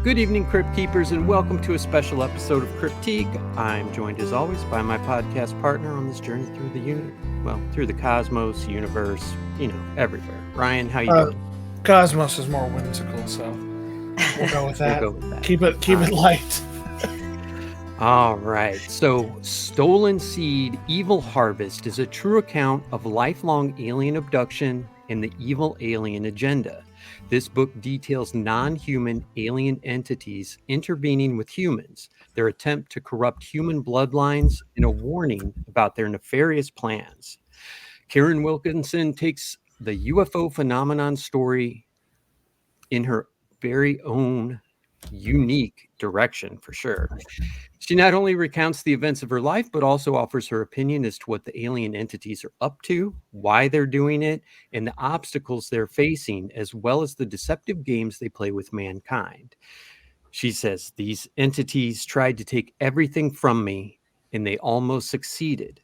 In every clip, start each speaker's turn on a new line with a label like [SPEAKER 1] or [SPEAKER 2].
[SPEAKER 1] Good evening, Crypt Keepers, and welcome to a special episode of Cryptique. I'm joined, as always, by my podcast partner on this journey through through the cosmos, universe, everywhere. Ryan, how you doing?
[SPEAKER 2] Cosmos is more whimsical, so we'll go with that. Keep it light.
[SPEAKER 1] All right. So, Stolen Seed, Evil Harvest is a true account of lifelong alien abduction and the evil alien agenda. This book details non-human alien entities intervening with humans, their attempt to corrupt human bloodlines, and a warning about their nefarious plans. Karin Wilkinson takes the UFO phenomenon story in her very own unique direction, for sure. She not only recounts the events of her life, but also offers her opinion as to what the alien entities are up to, why they're doing it, and the obstacles they're facing, as well as the deceptive games they play with mankind. She says, "These entities tried to take everything from me, and they almost succeeded,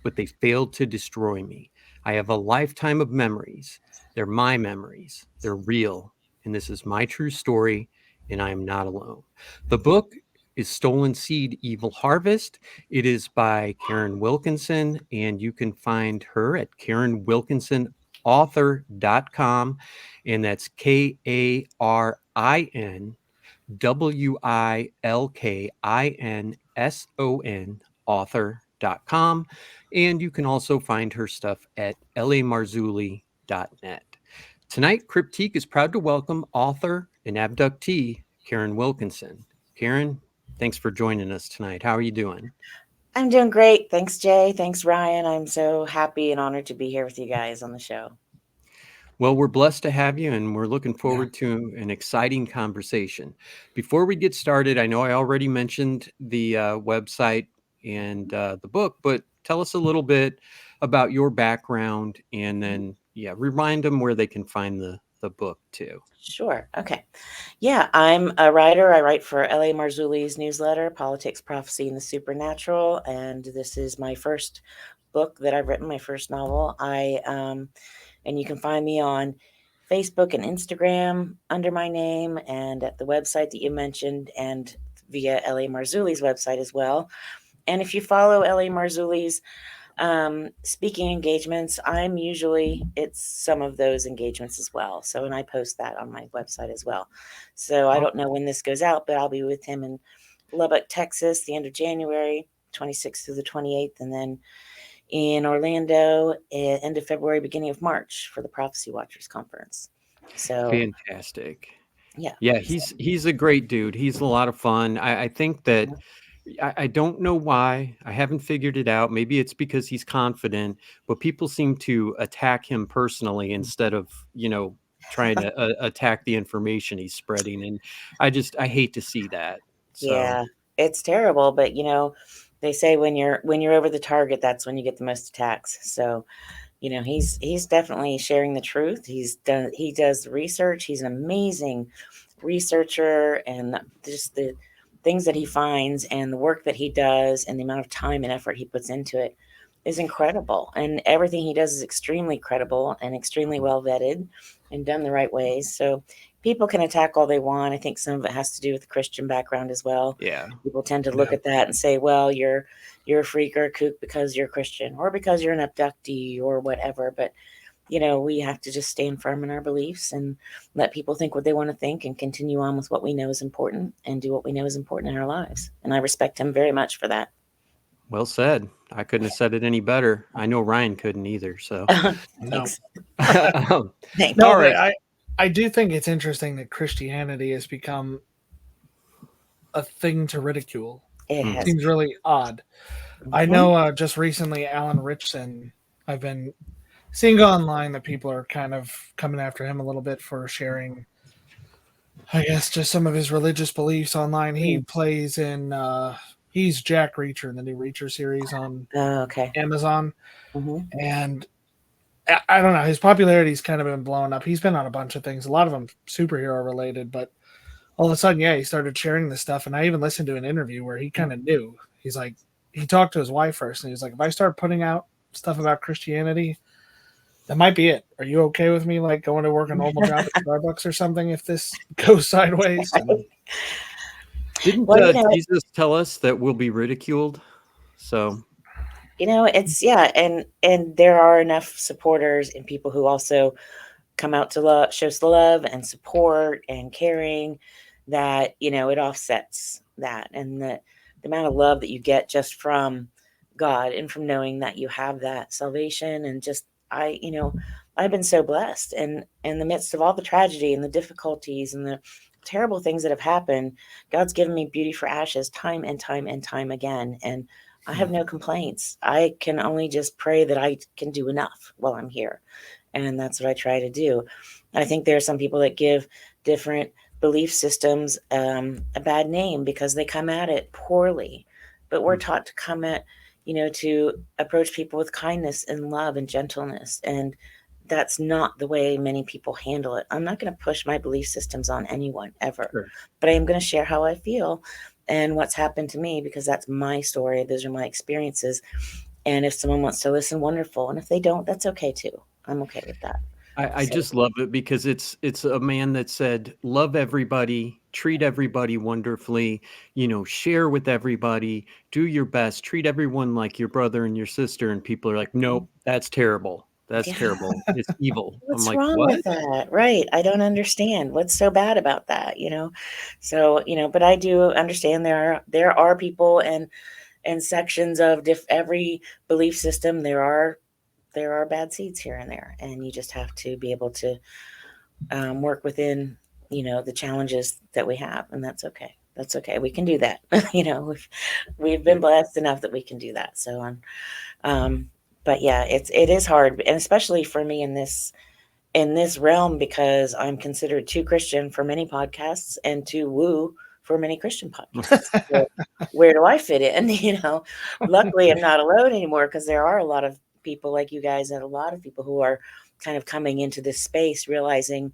[SPEAKER 1] but they failed to destroy me. I have a lifetime of memories. They're my memories. They're real, and this is my true story, and I am not alone." The book is Stolen Seed, Evil Harvest. It is by Karin Wilkinson, and you can find her at KarinWilkinsonAuthor.com, and that's KarinWilkinson author.com. And you can also find her stuff at lamarzulli.net. Tonight, Cryptique is proud to welcome author and abductee Karin Wilkinson. Karin, thanks for joining us tonight. How are you doing?
[SPEAKER 3] I'm doing great. Thanks, Jay. Thanks, Ryan. I'm so happy and honored to be here with you guys on the show.
[SPEAKER 1] Well, we're blessed to have you, and we're looking forward to an exciting conversation. Before we get started, I know I already mentioned the website and the book, but tell us a little bit about your background, and then, remind them where they can find the book too.
[SPEAKER 3] Sure. Okay. Yeah, I'm a writer. I write for L.A. Marzulli's newsletter, Politics, Prophecy, and the Supernatural, and this is my first book that I've written, my first novel. And you can find me on Facebook and Instagram under my name, and at the website that you mentioned, and via L.A. Marzulli's website as well. And if you follow L.A. Marzulli's speaking engagements, it's some of those engagements as well. So, and I post that on my website as well. So I don't know when this goes out, but I'll be with him in Lubbock, Texas, the end of January, 26th through the 28th. And then in Orlando, end of February, beginning of March for the Prophecy Watchers Conference. So
[SPEAKER 1] fantastic.
[SPEAKER 3] Yeah.
[SPEAKER 1] He's a great dude. He's a lot of fun. I think that I don't know why. I haven't figured it out. Maybe it's because he's confident, but people seem to attack him personally instead of, trying to attack the information he's spreading. And I hate to see that. So.
[SPEAKER 3] Yeah, it's terrible. But, they say when you're over the target, that's when you get the most attacks. So, he's definitely sharing the truth. He does research. He's an amazing researcher, and just the things that he finds and the work that he does and the amount of time and effort he puts into it is incredible. And everything he does is extremely credible and extremely well vetted and done the right ways. So people can attack all they want. I think some of it has to do with the Christian background as well.
[SPEAKER 1] Yeah.
[SPEAKER 3] People tend to look at that and say, well, you're a freak or a kook because you're Christian or because you're an abductee or whatever. But we have to just stand firm in our beliefs and let people think what they want to think and continue on with what we know is important and do what we know is important in our lives. And I respect him very much for that.
[SPEAKER 1] Well said. I couldn't have said it any better. I know Ryan couldn't either. So,
[SPEAKER 3] Thanks.
[SPEAKER 2] No,
[SPEAKER 1] all right.
[SPEAKER 2] I do think it's interesting that Christianity has become a thing to ridicule. It seems really odd. Mm-hmm. I know just recently, Alan Richson, I've been seeing online that people are kind of coming after him a little bit for sharing, I guess, just some of his religious beliefs online. He plays in, he's Jack Reacher in the new Reacher series on Amazon.
[SPEAKER 3] Mm-hmm.
[SPEAKER 2] And I don't know, his popularity's kind of been blown up. He's been on a bunch of things, a lot of them superhero related, but all of a sudden, he started sharing this stuff. And I even listened to an interview where he kind of knew. He's like, he talked to his wife first, and he's like, if I start putting out stuff about Christianity, that might be it. Are you okay with me, like, going to work a normal job at Starbucks or something if this goes sideways? And
[SPEAKER 1] Didn't Jesus tell us that we'll be ridiculed? So,
[SPEAKER 3] it's and there are enough supporters and people who also come out to show the love and support and caring that it offsets that, and the amount of love that you get just from God and from knowing that you have that salvation. And just I've been so blessed, and in the midst of all the tragedy and the difficulties and the terrible things that have happened, God's given me beauty for ashes time and time and time again, and I have no complaints. I can only just pray that I can do enough while I'm here. And that's what I try to do. I think there are some people that give different belief systems a bad name because they come at it poorly. But we're taught to come at, to approach people with kindness and love and gentleness. And that's not the way many people handle it. I'm not going to push my belief systems on anyone ever, but I am going to share how I feel and what's happened to me, because that's my story. Those are my experiences. And if someone wants to listen, wonderful. And if they don't, that's okay too. I'm okay with that.
[SPEAKER 1] I just love it because it's a man that said, love everybody, treat everybody wonderfully, share with everybody, do your best, treat everyone like your brother and your sister. And people are like, nope, that's terrible. That's terrible. It's evil.
[SPEAKER 3] What's
[SPEAKER 1] I'm like,
[SPEAKER 3] wrong
[SPEAKER 1] what?
[SPEAKER 3] with that? Right. I don't understand. What's so bad about that? So, but I do understand there are people and sections of every belief system. There are bad seeds here and there, and you just have to be able to work within, the challenges that we have, and that's okay. That's okay. We can do that. We've been blessed enough that we can do that. So, but yeah, it is hard, and especially for me in this realm, because I'm considered too Christian for many podcasts and too woo for many Christian podcasts. So where do I fit in? Luckily I'm not alone anymore, because there are a lot of people like you guys and a lot of people who are kind of coming into this space realizing,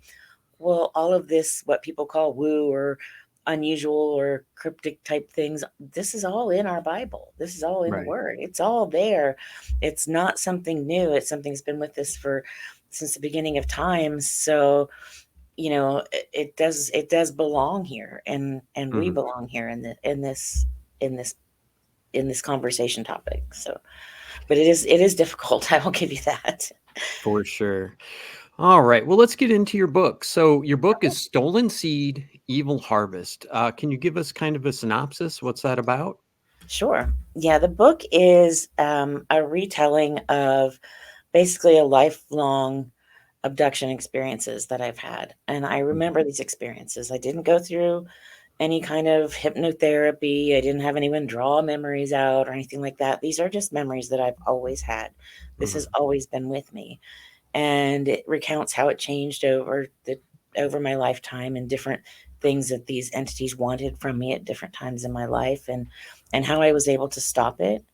[SPEAKER 3] well, all of this, what people call woo or unusual or cryptic type things, this is all in our Bible. This is all in the Word. It's all there. It's not something new. It's something that's been with us since the beginning of time. So, it does belong here, and we belong here in this conversation topic. So, but it is difficult. I will give you that.
[SPEAKER 1] For sure. All right. Well, let's get into your book. So your book is Stolen Seed, Evil Harvest. Can you give us kind of a synopsis? What's that about?
[SPEAKER 3] Sure. Yeah, the book is a retelling of basically a lifelong abduction experiences that I've had. And I remember these experiences. I didn't go through any kind of hypnotherapy. I didn't have anyone draw memories out or anything like that. These are just memories that I've always had. This has always been with me. And it recounts how it changed over my lifetime, and different things that these entities wanted from me at different times in my life, and how I was able to stop it,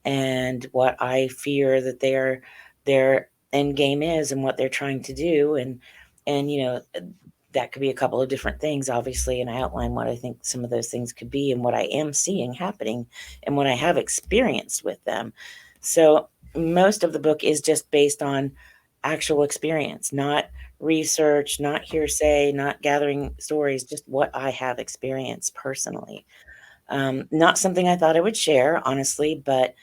[SPEAKER 3] and what I fear that their end game is, and what they're trying to do. And that could be a couple of different things, obviously, and I outline what I think some of those things could be, and what I am seeing happening, and what I have experienced with them. So most of the book is just based on actual experience, not research, not hearsay, not gathering stories, just what I have experienced personally. Not something I thought I would share, honestly, but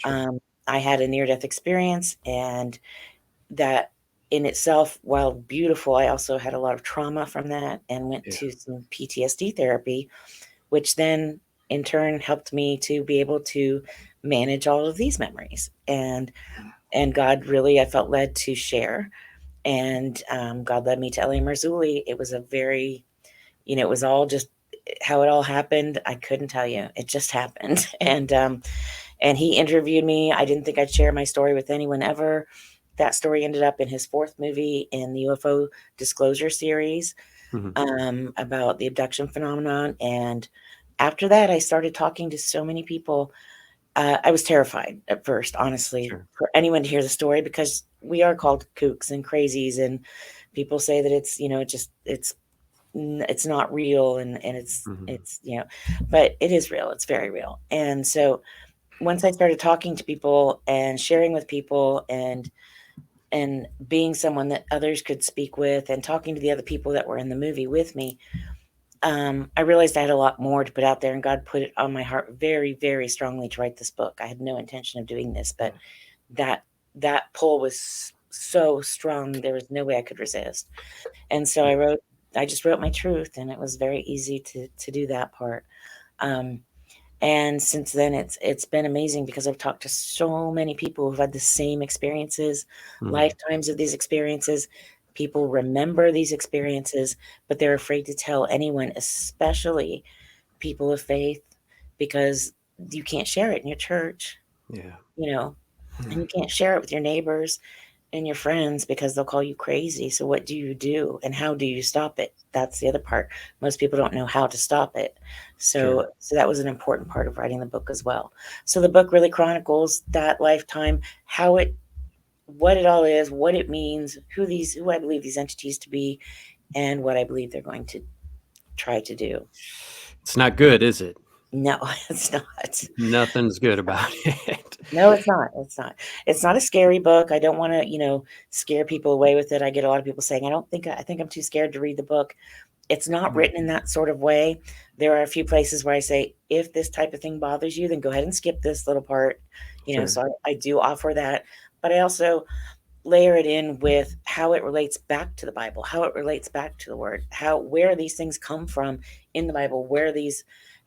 [SPEAKER 3] I had a near-death experience, and that in itself, while beautiful, I also had a lot of trauma from that, and went to some PTSD therapy, which then in turn helped me to be able to manage all of these memories. And God really, I felt led to share. And God led me to L.A. Marzulli. It was a very, it was all just how it all happened. I couldn't tell you. It just happened. And he interviewed me. I didn't think I'd share my story with anyone ever. That story ended up in his fourth movie in the UFO Disclosure series, about the abduction phenomenon. And after that, I started talking to so many people. I was terrified at first, honestly, for anyone to hear the story, because we are called kooks and crazies, and people say that it's, it's not real, and it's, but it is real. It's very real. And so once I started talking to people and sharing with people, and being someone that others could speak with, and talking to the other people that were in the movie with me, I realized I had a lot more to put out there, and God put it on my heart very, very strongly to write this book. I had no intention of doing this, but that pull was so strong, there was no way I could resist. And so I just wrote my truth, and it was very easy to do that part. And since then, it's been amazing because I've talked to so many people who've had the same experiences, lifetimes of these experiences. People remember these experiences, but they're afraid to tell anyone, especially people of faith, because you can't share it in your church.
[SPEAKER 1] Yeah.
[SPEAKER 3] And you can't share it with your neighbors and your friends because they'll call you crazy. So what do you do, and how do you stop it? That's the other part. Most people don't know how to stop it. So that was an important part of writing the book as well. So the book really chronicles that lifetime, what it all is, what it means, who I believe these entities to be, and what I believe they're going to try to do.
[SPEAKER 1] It's not good, is it?
[SPEAKER 3] No, it's not.
[SPEAKER 1] Nothing's good about it.
[SPEAKER 3] No, it's not. It's not a scary book. I don't want to, scare people away with it. I get a lot of people saying, I think I'm too scared to read the book. It's not written in that sort of way. There are a few places where I say, if this type of thing bothers you, then go ahead and skip this little part. So I do offer that. But I also layer it in with how it relates back to the Bible, how it relates back to the Word, where these things come from in the Bible,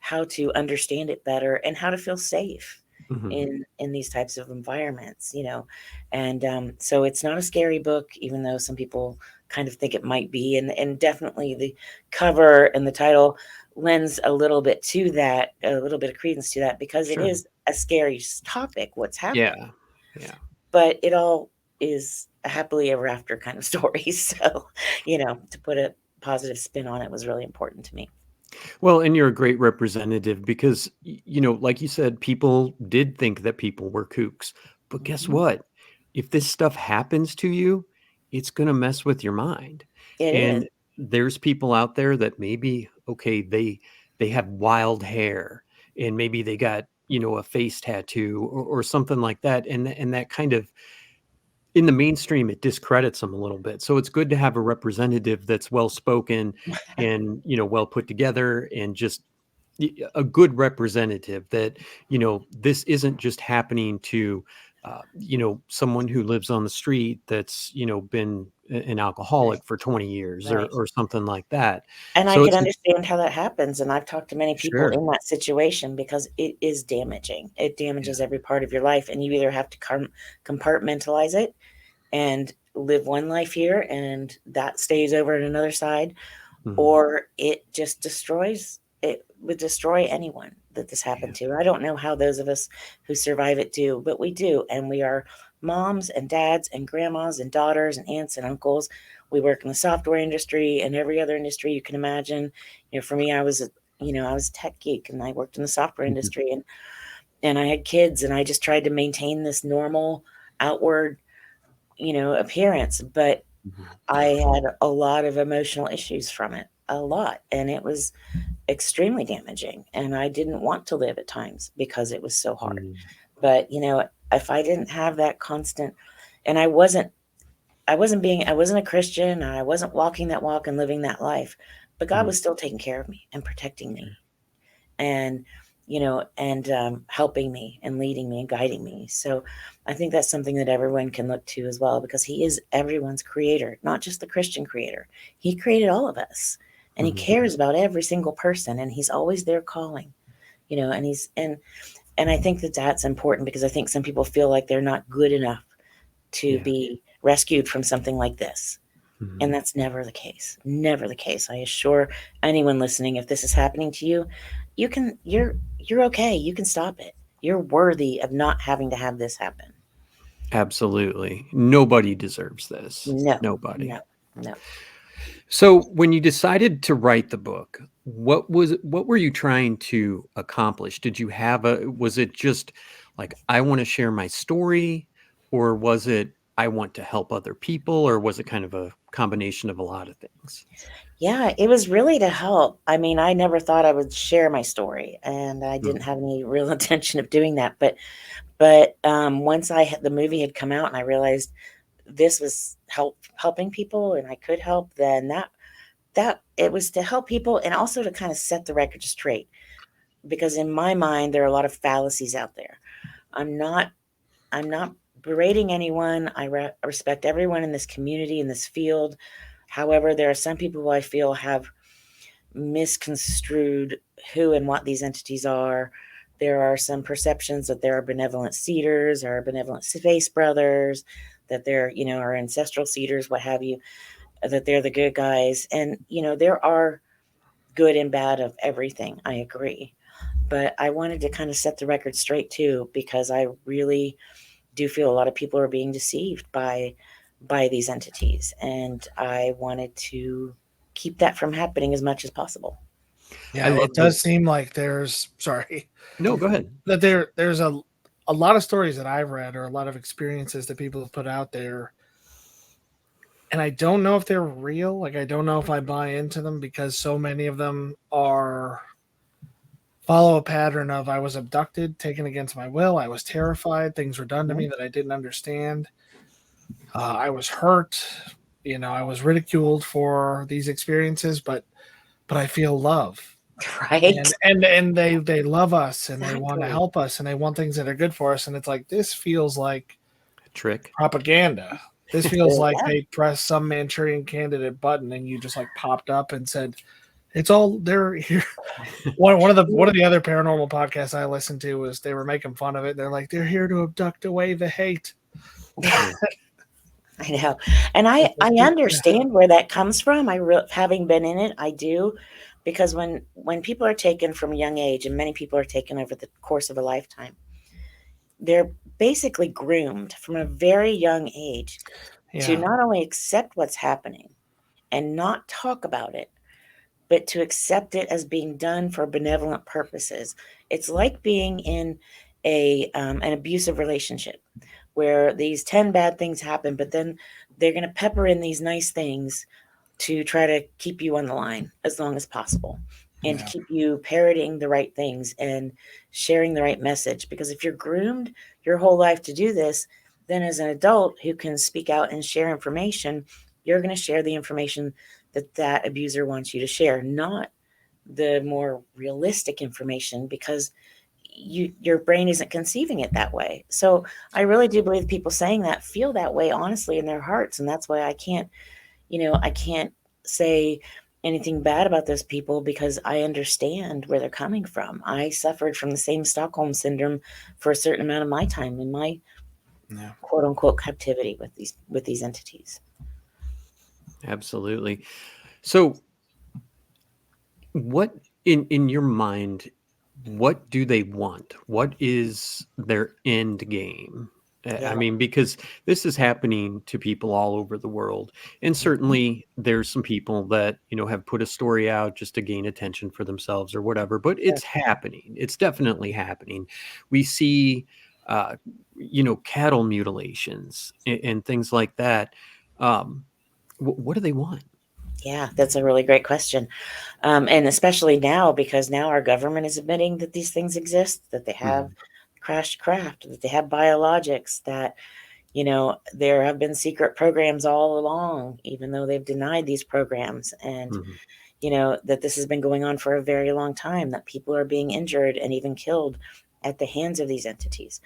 [SPEAKER 3] how to understand it better, and how to feel safe in these types of environments, And so it's not a scary book, even though some people kind of think it might be. And definitely the cover and the title lends a little bit to that, a little bit of credence to that, because it is a scary topic, what's happening.
[SPEAKER 1] Yeah.
[SPEAKER 3] But it all is a happily ever after kind of story. So, to put a positive spin on it was really important to me.
[SPEAKER 1] Well, and you're a great representative because, like you said, people did think that people were kooks. But guess what? If this stuff happens to you, it's going to mess with your mind.
[SPEAKER 3] It
[SPEAKER 1] And
[SPEAKER 3] is.
[SPEAKER 1] there's people out there that maybe, okay, they have wild hair and maybe they got, a face tattoo or something like that. And that kind of, in the mainstream, it discredits them a little bit. So it's good to have a representative that's well spoken and, well put together, and just a good representative that, this isn't just happening to, someone who lives on the street that's, been an alcoholic for 20 years
[SPEAKER 3] Right.
[SPEAKER 1] or something like that.
[SPEAKER 3] And I
[SPEAKER 1] So
[SPEAKER 3] can
[SPEAKER 1] it's
[SPEAKER 3] understand how that happens. And I've talked to many people in that situation because it is damaging. It damages every part of your life. And you either have to compartmentalize it and live one life here, and that stays over at another side, or it just destroys. It would destroy anyone that this happened to. I don't know how those of us who survive it do, but we do. And we are moms and dads and grandmas and daughters and aunts and uncles. We work in the software industry and every other industry you can imagine. For me, I was a tech geek, and I worked in the software industry, and I had kids, and I just tried to maintain this normal outward, appearance. But I had a lot of emotional issues from it, a lot. And it was extremely damaging. And I didn't want to live at times because it was so hard. But, if I didn't have that constant, and I wasn't a Christian, I wasn't walking that walk and living that life, but God was still taking care of me and protecting me and, helping me and leading me and guiding me. So I think that's something that everyone can look to as well, because he is everyone's creator, not just the Christian creator. He created all of us, and he cares about every single person, and he's always there calling, and I think that that's important, because I think some people feel like they're not good enough to be rescued from something like this. And that's never the case. Never the case. I assure anyone listening, if this is happening to you, you're okay. You can stop it. You're worthy of not having to have this happen.
[SPEAKER 1] Absolutely. Nobody deserves this.
[SPEAKER 3] No.
[SPEAKER 1] Nobody.
[SPEAKER 3] No.
[SPEAKER 1] So when you decided to write the book, what were you trying to accomplish? Was it just like, I want to share my story, or was it, I want to help other people, or was it kind of a combination of a lot of things?
[SPEAKER 3] Yeah, it was really to help. I mean, I never thought I would share my story, and I didn't have any real intention of doing that. But once the movie had come out and I realized this was helping people and I could help, then that it was to help people and also to kind of set the record straight, because in my mind there are a lot of fallacies out there. I'm not berating anyone. I respect everyone in this community, in this field. However, there are some people who I feel have misconstrued who and what these entities are. There are some perceptions that there are benevolent seeders or benevolent space brothers, that they're, are ancestral seeders, what have you, that they're the good guys. And, there are good and bad of everything. I agree. But I wanted to kind of set the record straight too, because I really do feel a lot of people are being deceived by these entities. And I wanted to keep that from happening as much as possible.
[SPEAKER 2] Yeah, it does seem like there's
[SPEAKER 1] No, go ahead.
[SPEAKER 2] That there's a lot of stories that I've read, or a lot of experiences that people have put out there, and I don't know if they're real. Like, I don't know if I buy into them, because so many of them follow a pattern of, I was abducted, taken against my will, I was terrified, things were done to me that I didn't understand, I was hurt, I was ridiculed for these experiences, but I feel love.
[SPEAKER 3] Right.
[SPEAKER 2] And they love us, and they want to help us, and they want things that are good for us. And it's like, this feels like
[SPEAKER 1] a trick,
[SPEAKER 2] propaganda. This feels like they pressed some Manchurian Candidate button and you just like popped up and said, it's all, they're here. One of the other paranormal podcasts I listened to was, they were making fun of it. They're like, they're here to abduct away the hate.
[SPEAKER 3] I know. And I understand where that comes from. Having been in it, I do. Because when people are taken from a young age, and many people are taken over the course of a lifetime, they're basically groomed from a very young age to not only accept what's happening and not talk about it, but to accept it as being done for benevolent purposes. It's like being in an abusive relationship where these 10 bad things happen, but then they're going to pepper in these nice things to try to keep you on the line as long as possible, and to keep you parroting the right things and sharing the right message. Because if you're groomed your whole life to do this, then as an adult who can speak out and share information, you're going to share the information that abuser wants you to share, not the more realistic information, because your brain isn't conceiving it that way. So I really do believe people saying that feel that way honestly in their hearts. And that's why I can't say anything bad about those people, because I understand where they're coming from. I suffered from the same Stockholm syndrome for a certain amount of my time in my quote unquote captivity with these entities.
[SPEAKER 1] Absolutely. So what in your mind, what do they want? What is their end game? I mean, because this is happening to people all over the world. And certainly there's some people that, have put a story out just to gain attention for themselves or whatever, but it's happening. It's definitely happening. We see, cattle mutilations and things like that. What do they want?
[SPEAKER 3] Yeah, that's a really great question. And especially now, because now our government is admitting that these things exist, that they have crashed craft, that they have biologics, that, there have been secret programs all along, even though they've denied these programs. And, that this has been going on for a very long time, that people are being injured and even killed at the hands of these entities.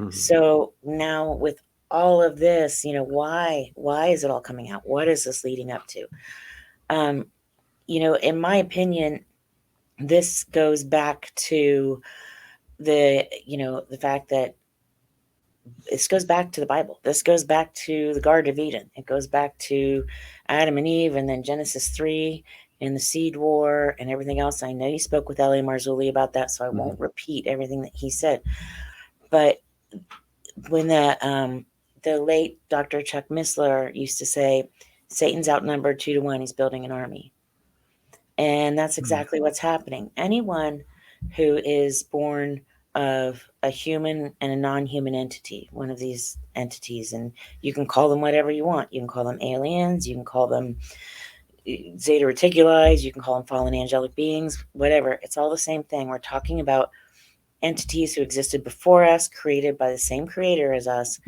[SPEAKER 3] So now with all of this, why is it all coming out? What is this leading up to? In my opinion, this goes back to the fact that this goes back to the Bible. This goes back to the Garden of Eden. It goes back to Adam and Eve, and then Genesis 3 and the seed war and everything else. I know you spoke with L.A. Marzulli about that, so I won't repeat everything that he said. But when the late Dr. Chuck Missler used to say, Satan's outnumbered 2-1, he's building an army. And that's exactly what's happening. Anyone who is born of a human and a non-human entity, one of these entities, and you can call them whatever you want. You can call them aliens, you can call them Zeta Reticuli, you can call them fallen angelic beings, whatever. It's all the same thing. We're talking about entities who existed before us, created by the same creator as us,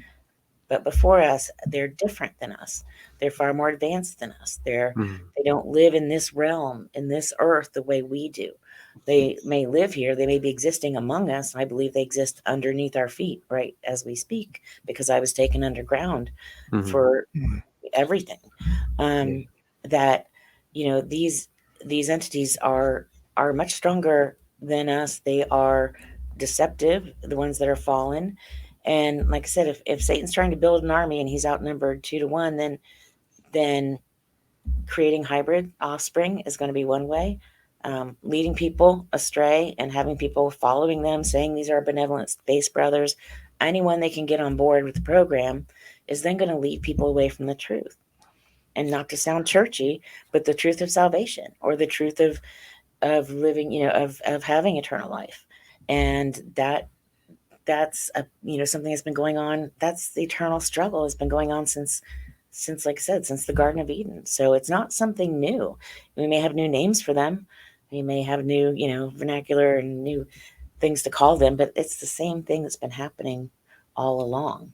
[SPEAKER 3] But before us, they're different than us. They're far more advanced than us. They don't live in this realm, in this earth, the way we do. They may live here. They may be existing among us. And I believe they exist underneath our feet right as we speak, because I was taken underground for everything. That, these entities are much stronger than us. They are deceptive, the ones that are fallen. And like I said, if Satan's trying to build an army and he's outnumbered 2-1, then creating hybrid offspring is going to be one way. Leading people astray and having people following them, saying these are benevolent space brothers, anyone they can get on board with the program, is then going to lead people away from the truth. And not to sound churchy, but the truth of salvation, or the truth of living, of having eternal life. And that's something that's been going on. That's the eternal struggle has been going on since, like I said, since the Garden of Eden. So it's not something new. We may have new names for them. We may have new, vernacular and new things to call them, but it's the same thing that's been happening all along.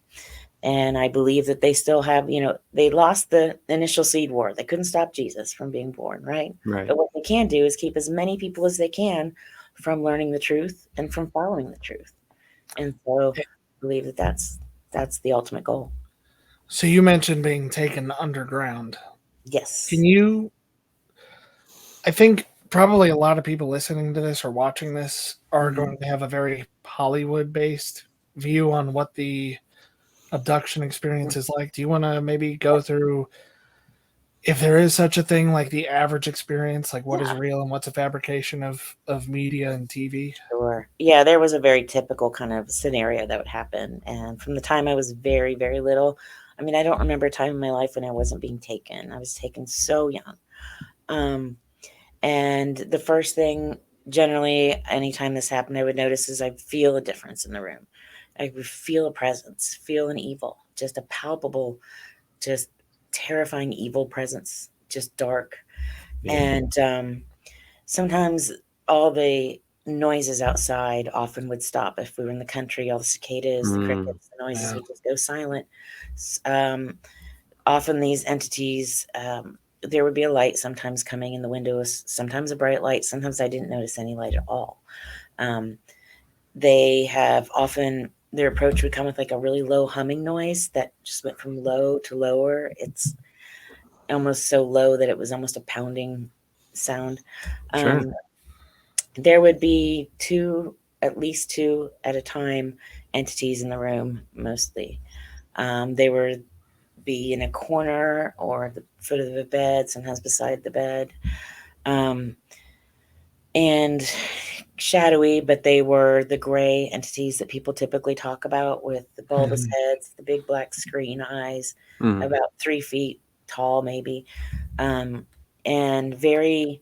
[SPEAKER 3] And I believe that they still have, they lost the initial seed war. They couldn't stop Jesus from being born, right? But what they can do is keep as many people as they can from learning the truth and from following the truth. And so I believe that that's the ultimate goal.
[SPEAKER 2] So you mentioned being taken underground.
[SPEAKER 3] Yes.
[SPEAKER 2] I think probably a lot of people listening to this or watching this are going to have a very Hollywood-based view on what the abduction experience is like. Do you want to maybe go through, if there is such a thing, like the average experience, like what is real and what's a fabrication of media and TV?
[SPEAKER 3] Sure. Yeah, there was a very typical kind of scenario that would happen. And from the time I was very, very little, I mean, I don't remember a time in my life when I wasn't being taken. I was taken so young. And the first thing, generally, anytime this happened, I would notice is I'd feel a difference in the room. I would feel a presence, feel an evil, just a palpable, just terrifying evil presence, just dark. And sometimes all the noises outside often would stop. If we were in the country, all the cicadas, the crickets, the noises would just go silent. Often these entities, there would be a light sometimes coming in the windows, sometimes a bright light, sometimes I didn't notice any light at all. They have often, their approach would come with like a really low humming noise that just went from low to lower. It's almost so low that it was almost a pounding sound. There would be at least two at a time, entities in the room, mostly. They would be in a corner or at the foot of the bed, sometimes beside the bed. And shadowy, but they were the gray entities that people typically talk about, with the bulbous heads, the big black screen eyes, about 3 feet tall, maybe. And very,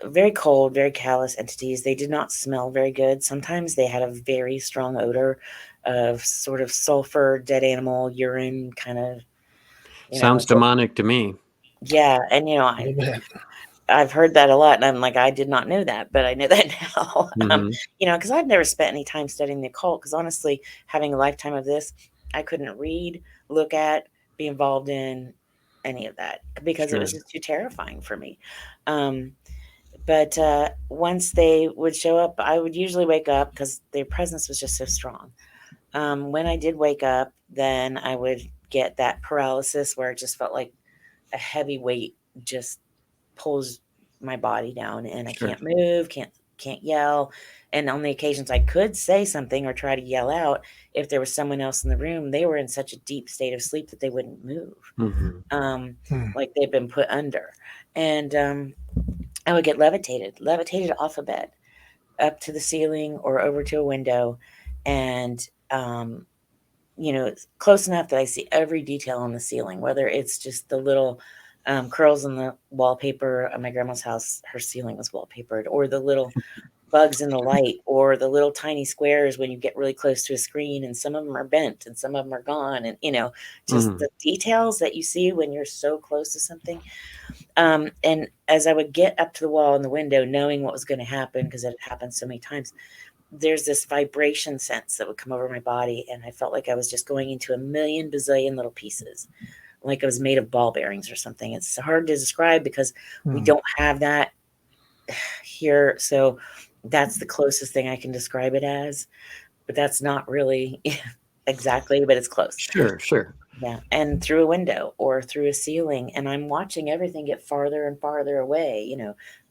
[SPEAKER 3] very cold, very callous entities. They did not smell very good. Sometimes they had a very strong odor of sort of sulfur, dead animal, urine kind of.
[SPEAKER 1] Sounds demonic to me.
[SPEAKER 3] Yeah. And, I've heard that a lot, and I'm like, I did not know that, but I know that now. Because I've never spent any time studying the occult, because honestly, having a lifetime of this, I couldn't read, look at, be involved in any of that, because it was just too terrifying for me. But once they would show up, I would usually wake up because their presence was just so strong. When I did wake up, then I would get that paralysis where it just felt like a heavy weight just pulls my body down, and I can't move, can't yell. And on the occasions I could say something or try to yell out, if there was someone else in the room, they were in such a deep state of sleep that they wouldn't move. Like they'd been put under. And I would get levitated off a bed up to the ceiling or over to a window, and close enough that I see every detail on the ceiling, whether it's just the little curls in the wallpaper. At my grandma's house, her ceiling was wallpapered, or the little bugs in the light, or the little tiny squares when you get really close to a screen, and some of them are bent and some of them are gone, and just the details that you see when you're so close to something. And as I would get up to the wall and the window, knowing what was going to happen, because it had happened so many times, there's this vibration sense that would come over my body, and I felt like I was just going into a million bazillion little pieces, like I was made of ball bearings or something. It's hard to describe because we don't have that here. So that's the closest thing I can describe it as, but that's not really exactly, but it's close.
[SPEAKER 1] Sure.
[SPEAKER 3] Yeah. And through a window or through a ceiling, and I'm watching everything get farther and farther away,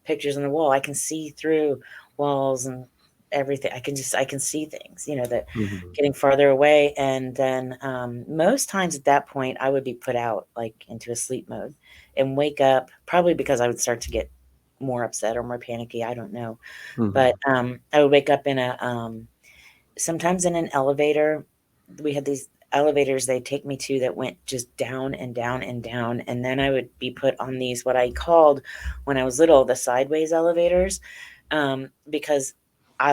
[SPEAKER 3] pictures on the wall. I can see through walls and everything. I can see things, that getting farther away. And then most times at that point, I would be put out like into a sleep mode and wake up, probably because I would start to get more upset or more panicky. I don't know. But I would wake up in sometimes in an elevator. We had these elevators they'd take me to that went just down and down and down. And then I would be put on these, what I called when I was little, the sideways elevators, because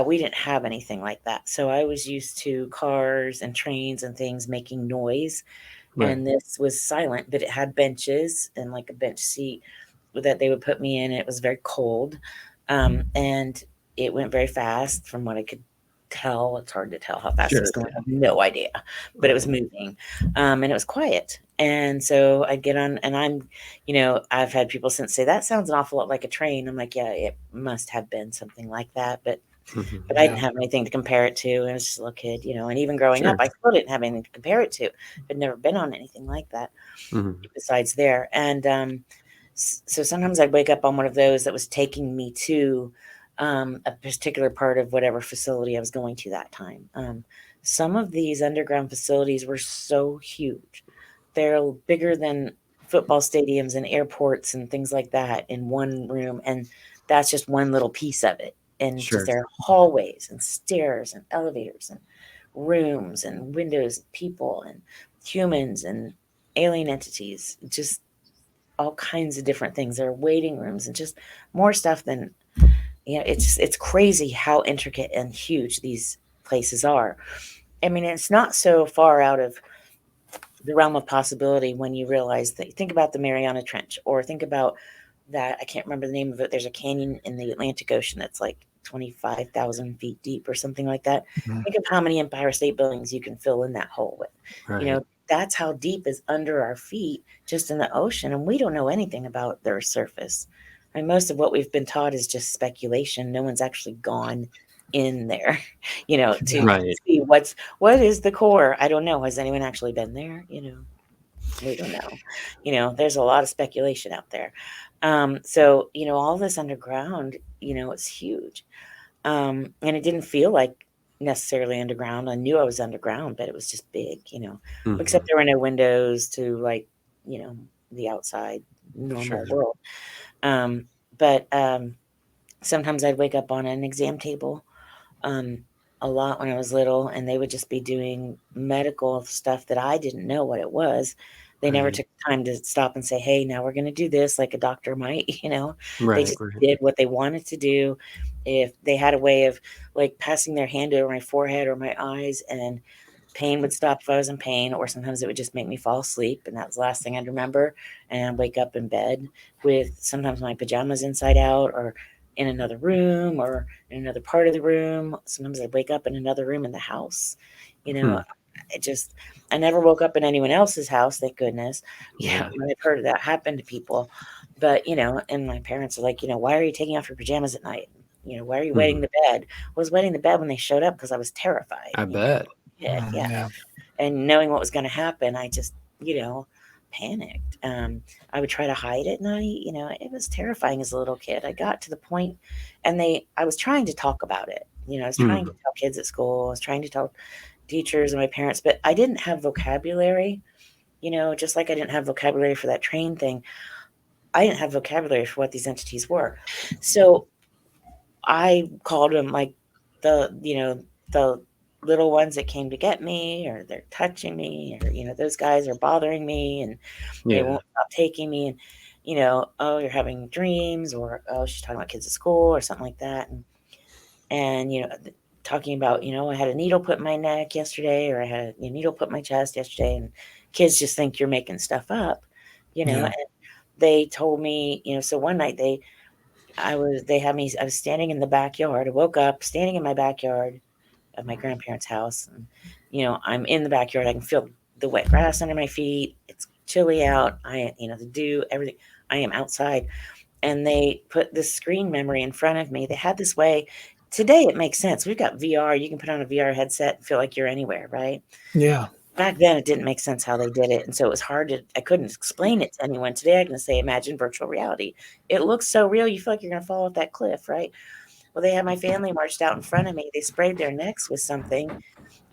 [SPEAKER 3] we didn't have anything like that. So I was used to cars and trains and things making noise. Right. And this was silent, but it had benches and like a bench seat that they would put me in. It was very cold. And it went very fast from what I could tell. It's hard to tell how fast it was going. I have no idea, but it was moving, and it was quiet. And so I'd get on, and I've had people since say that sounds an awful lot like a train. I'm like, yeah, it must have been something like that, but I didn't have anything to compare it to. I was just a little kid, and even growing up, I still didn't have anything to compare it to. I'd never been on anything like that besides there. And so sometimes I'd wake up on one of those that was taking me to a particular part of whatever facility I was going to that time. Some of these underground facilities were so huge. They're bigger than football stadiums and airports and things like that in one room. And that's just one little piece of it. And just there are hallways and stairs and elevators and rooms and windows and people and humans and alien entities, just all kinds of different things. There are waiting rooms and just more stuff than... it's crazy how intricate and huge these places are. I mean, it's not so far out of the realm of possibility when you realize that. Think about the Mariana Trench, or think about that. I can't remember the name of it. There's a canyon in the Atlantic Ocean that's like 25,000 feet deep or something like that. Think of how many Empire State Buildings you can fill in that hole with. Right. That's how deep is under our feet, just in the ocean. And we don't know anything about their surface. And most of what we've been taught is just speculation. No one's actually gone in there, to see what is the core. I don't know. Has anyone actually been there? We don't know. There's a lot of speculation out there. So, all this underground, it's huge. And it didn't feel like necessarily underground. I knew I was underground, but it was just big, except there were no windows to the outside normal world. But sometimes I'd wake up on an exam table a lot when I was little, and they would just be doing medical stuff that I didn't know what it was. They never took time to stop and say, hey, now we're going to do this like a doctor might, They just did what they wanted to do. If they had a way of like passing their hand over my forehead or my eyes, and pain would stop if I was in pain, or sometimes it would just make me fall asleep. And that was the last thing I'd remember. And wake up in bed with sometimes my pajamas inside out, or in another room, or in another part of the room. Sometimes I'd wake up in another room in the house. I never woke up in anyone else's house, thank goodness. I've heard that happen to people. But, and my parents are like, why are you taking off your pajamas at night? Why are you wetting the bed? I was wetting the bed when they showed up because I was terrified.
[SPEAKER 1] I bet.
[SPEAKER 3] Yeah. And knowing what was going to happen, I just, panicked. I would try to hide at night. It was terrifying as a little kid. I got to the point, and I was trying to talk about it. I was trying to tell kids at school. I was trying to tell teachers and my parents, but I didn't have vocabulary, just like I didn't have vocabulary for that train thing. I didn't have vocabulary for what these entities were. So I called them like the little ones that came to get me, or they're touching me, or, those guys are bothering me and they won't stop taking me. And, oh, you're having dreams, or, oh, she's talking about kids at school or something like that. And talking about, I had a needle put in my neck yesterday, or I had a needle put in my chest yesterday, and kids just think you're making stuff up, and they told me, so one night I was standing in the backyard. I woke up standing in my backyard of my grandparents' house. And, I'm in the backyard. I can feel the wet grass under my feet. It's chilly out. The dew, everything. I am outside. And they put this screen memory in front of me. They had this way. Today it makes sense. We've got VR. You can put on a VR headset and feel like you're anywhere, right?
[SPEAKER 2] Yeah.
[SPEAKER 3] Back then it didn't make sense how they did it. And so it was I couldn't explain it to anyone. Today I can say, imagine virtual reality. It looks so real. You feel like you're going to fall off that cliff, right? Well, they had my family marched out in front of me. They sprayed their necks with something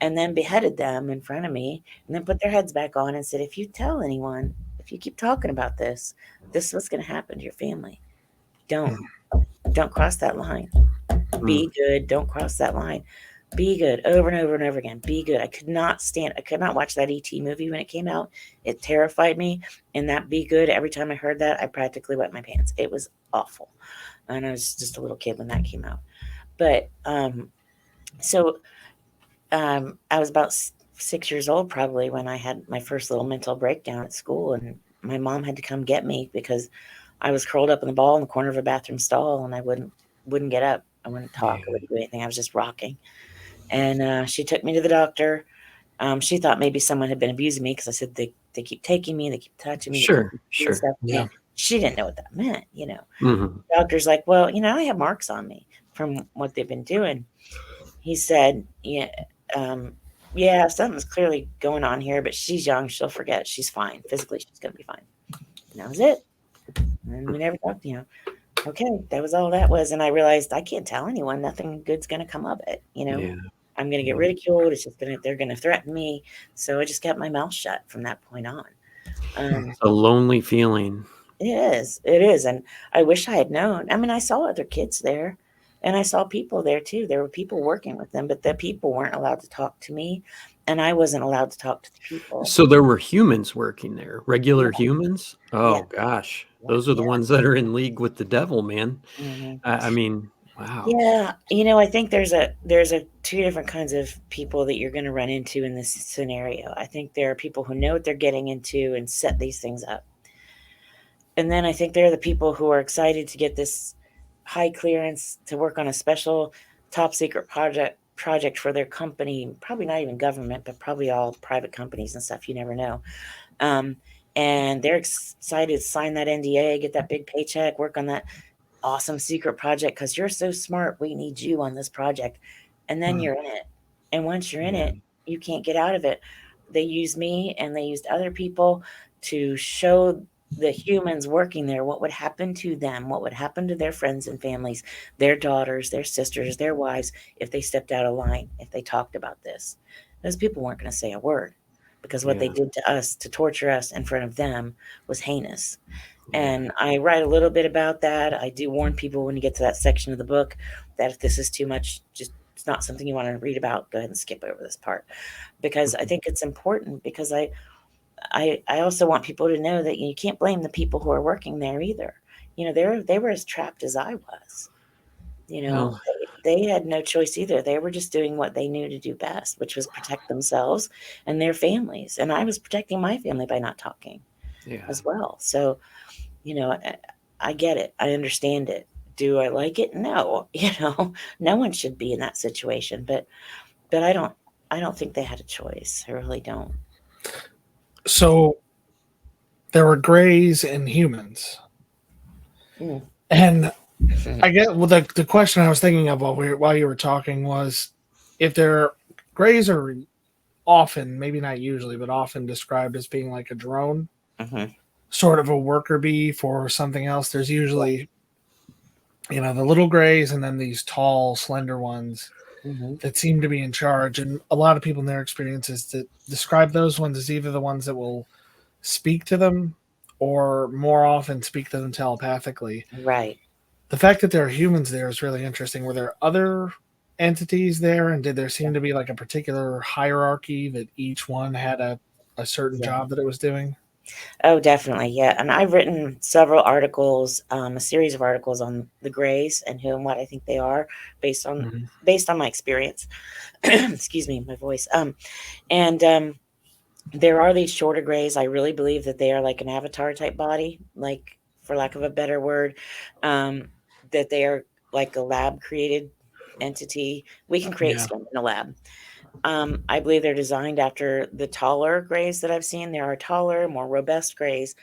[SPEAKER 3] and then beheaded them in front of me and then put their heads back on and said, if you tell anyone, if you keep talking about this is what's going to happen to your family. Don't cross that line. Be good. Don't cross that line. Be good, over and over and over again. Be good. I could not watch that E.T. movie when it came out. It terrified me. And that be good, every time I heard that, I practically wet my pants. It was awful. And I was just a little kid when that came out. But I was about 6 years old probably when I had my first little mental breakdown at school. And my mom had to come get me because I was curled up in the ball in the corner of a bathroom stall and I wouldn't get up. I wouldn't talk. I wouldn't do anything. I was just rocking. And she took me to the doctor. She thought maybe someone had been abusing me because I said they keep taking me, they keep touching me.
[SPEAKER 1] Sure.
[SPEAKER 3] Stuff.
[SPEAKER 2] Yeah.
[SPEAKER 3] She didn't know what that meant,
[SPEAKER 1] Mm-hmm.
[SPEAKER 3] The doctor's like, well, I have marks on me from what they've been doing. He said, yeah, something's clearly going on here, but she's young. She'll forget. She's fine. Physically, she's going to be fine. And that was it. And we never talked, Okay, that was all that was. And I realized I can't tell anyone. Nothing good's going to come of it,
[SPEAKER 1] Yeah.
[SPEAKER 3] I'm going to get ridiculed. They're going to threaten me. So I just kept my mouth shut from that point on.
[SPEAKER 1] It's a lonely feeling.
[SPEAKER 3] It is. And I wish I had known. I mean, I saw other kids there and I saw people there too. There were people working with them, but the people weren't allowed to talk to me and I wasn't allowed to talk to the people.
[SPEAKER 1] So there were humans working there, regular humans? Oh, gosh. Those are the ones that are in league with the devil, man.
[SPEAKER 3] Mm-hmm.
[SPEAKER 1] I mean, wow.
[SPEAKER 3] Yeah. I think there's two different kinds of people that you're going to run into in this scenario. I think there are people who know what they're getting into and set these things up. And then I think there are the people who are excited to get this high clearance to work on a special top secret project for their company, probably not even government, but probably all private companies and stuff. You never know. And they're excited to sign that NDA, get that big paycheck, work on that awesome secret project because you're so smart. We need you on this project. And then you're in it. And once you're in it, you can't get out of it. They used me and they used other people to show the humans working there what would happen to them, what would happen to their friends and families, their daughters, their sisters, their wives, if they stepped out of line, if they talked about this. Those people weren't going to say a word because what they did to us, to torture us in front of them, was heinous. And I write a little bit about that. I do warn people when you get to that section of the book that if this is too much, just it's not something you want to read about, go ahead and skip over this part. Because I think it's important because I also want people to know that you can't blame the people who are working there either. They were as trapped as I was. They had no choice either. They were just doing what they knew to do best, which was protect themselves and their families. And I was protecting my family by not talking as well. So, I get it. I understand it. Do I like it? No. No one should be in that situation. But I don't think they had a choice. I really don't.
[SPEAKER 2] So there were grays and humans. And I get the question I was thinking of while you were talking was if grays are often, maybe not usually, but often described as being like a drone, sort of a worker bee for something else. There's usually, the little grays and then these tall, slender ones that seem to be in charge. And a lot of people in their experiences that describe those ones as either the ones that will speak to them or more often speak to them telepathically.
[SPEAKER 3] Right.
[SPEAKER 2] The fact that there are humans there is really interesting. Were there other entities there, and did there seem to be like a particular hierarchy that each one had a certain job that it was doing?
[SPEAKER 3] Oh, definitely. Yeah. And I've written several articles, a series of articles on the grays and who and what I think they are based on my experience. Excuse me, my voice. There are these shorter grays. I really believe that they are like an avatar type body, like for lack of a better word. that they are like a lab created entity. We can create skin in a lab. I believe they're designed after the taller grays that I've seen. There are taller, more robust grays.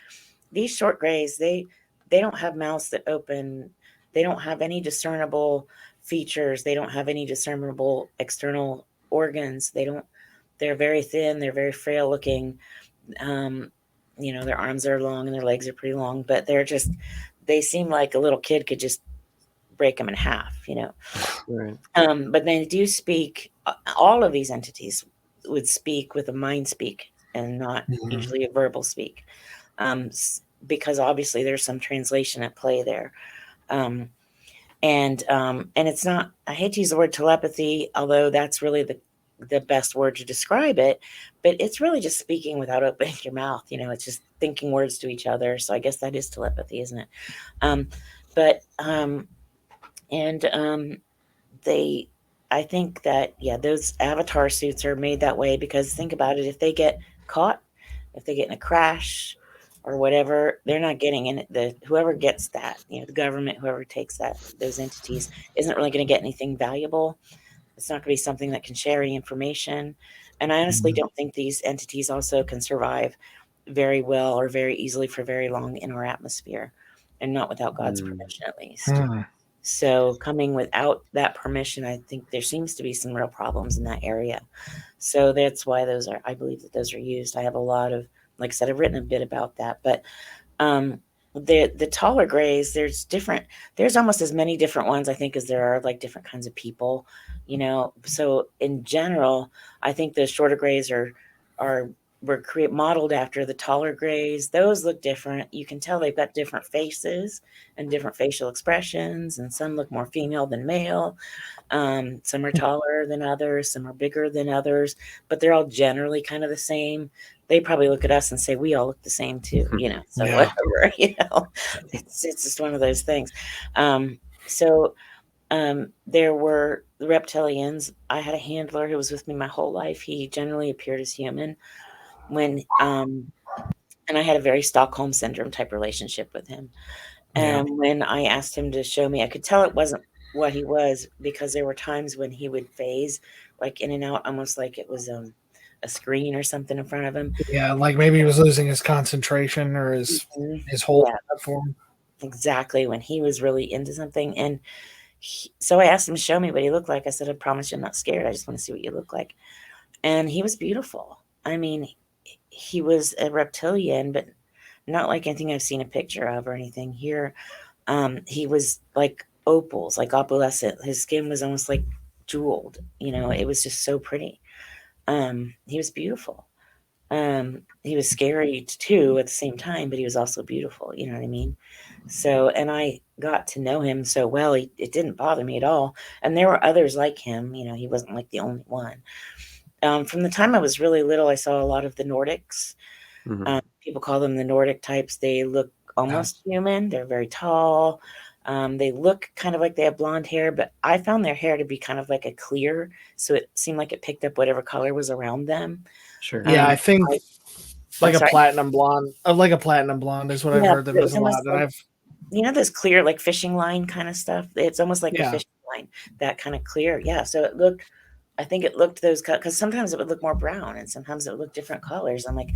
[SPEAKER 3] These short grays, they don't have mouths that open. They don't have any discernible features. They don't have any discernible external organs. They're very thin. They're very frail looking. Their arms are long and their legs are pretty long, but they seem like a little kid could just break them in half,
[SPEAKER 1] Right.
[SPEAKER 3] But they do speak. All of these entities would speak with a mind speak and not usually a verbal speak, because obviously there's some translation at play there. And it's not, I hate to use the word telepathy, although that's really the best word to describe it, but it's really just speaking without opening your mouth. It's just thinking words to each other. So I guess that is telepathy, isn't it? I think that, those avatar suits are made that way because think about it. If they get caught, if they get in a crash or whatever, they're not getting in it. Whoever gets that, the government, whoever takes those entities isn't really going to get anything valuable. It's not going to be something that can share any information. And I honestly don't think these entities also can survive very well or very easily for very long in our atmosphere, and not without God's permission, at least. So coming without that permission, I think there seems to be some real problems in that area. So that's why I believe that those are used. I have a lot of, like I said, I've written a bit about that, but the taller grays, there's almost as many different ones, I think, as there are like different kinds of people, so in general, I think the shorter grays were modeled after the taller grays. Those look different. You can tell they've got different faces and different facial expressions, and some look more female than male. Some are taller than others, some are bigger than others, but they're all generally kind of the same. They probably look at us and say, we all look the same too, so whatever, it's just one of those things. There were the reptilians. I had a handler who was with me my whole life. He generally appeared as human and I had a very Stockholm syndrome type relationship with him. And when I asked him to show me, I could tell it wasn't what he was, because there were times when he would phase like in and out, almost like it was a screen or something in front of him.
[SPEAKER 2] Yeah, like maybe he was losing his concentration or his whole platform.
[SPEAKER 3] Exactly, when he was really into something. And so I asked him to show me what he looked like. I said, I promise you I'm not scared. I just want to see what you look like. And he was beautiful. I mean, he was a reptilian, but not like anything I've seen a picture of or anything here. He was like opals, like opalescent. His skin was almost like jeweled. It was just so pretty. He was beautiful. He was scary too at the same time, but he was also beautiful. You know what I mean? So, and I got to know him so well, it didn't bother me at all. And there were others like him. He wasn't like the only one. From the time I was really little, I saw a lot of the Nordics. People call them the Nordic types. They look almost human. They're very tall. They look kind of like they have blonde hair, but I found their hair to be kind of like a clear, so it seemed like it picked up whatever color was around them.
[SPEAKER 1] Sure.
[SPEAKER 2] Yeah, I think like a platinum blonde is what I've heard them as a lot. And
[SPEAKER 3] I've those clear, like fishing line kind of stuff. It's almost like a fishing line, that kind of clear. Yeah. So I think it looked those colors, because sometimes it would look more brown and sometimes it would look different colors. I'm like,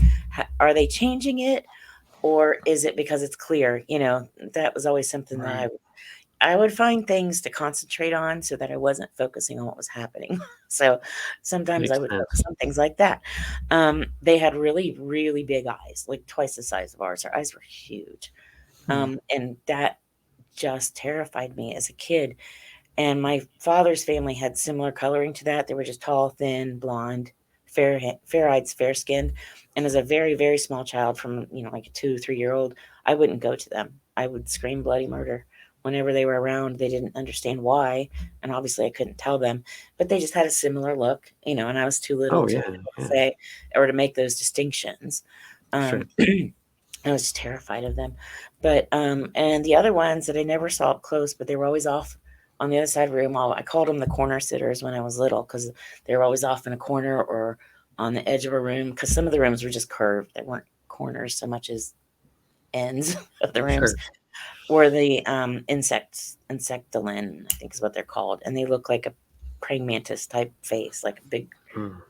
[SPEAKER 3] are they changing it, or is it because it's clear? That was always something that I would find things to concentrate on so that I wasn't focusing on what was happening. So sometimes I would focus on things like that. They had really, really big eyes, like twice the size of ours. Our eyes were huge. And that just terrified me as a kid. And my father's family had similar coloring to that. They were just tall, thin, blonde, fair-eyed, fair-skinned. And as a very, very small child, from like a 2 or 3 year old, I wouldn't go to them. I would scream bloody murder whenever they were around. They didn't understand why, and obviously I couldn't tell them. But they just had a similar look, and I was too little to say or to make those distinctions. I was just terrified of them. But and the other ones that I never saw up close, but they were always off on the other side of the room. I called them the corner sitters when I was little, because they were always off in a corner or on the edge of a room, because some of the rooms were just curved. They weren't corners so much as ends of the rooms. or the insectolin, I think is what they're called, and they look like a praying mantis type face, like a big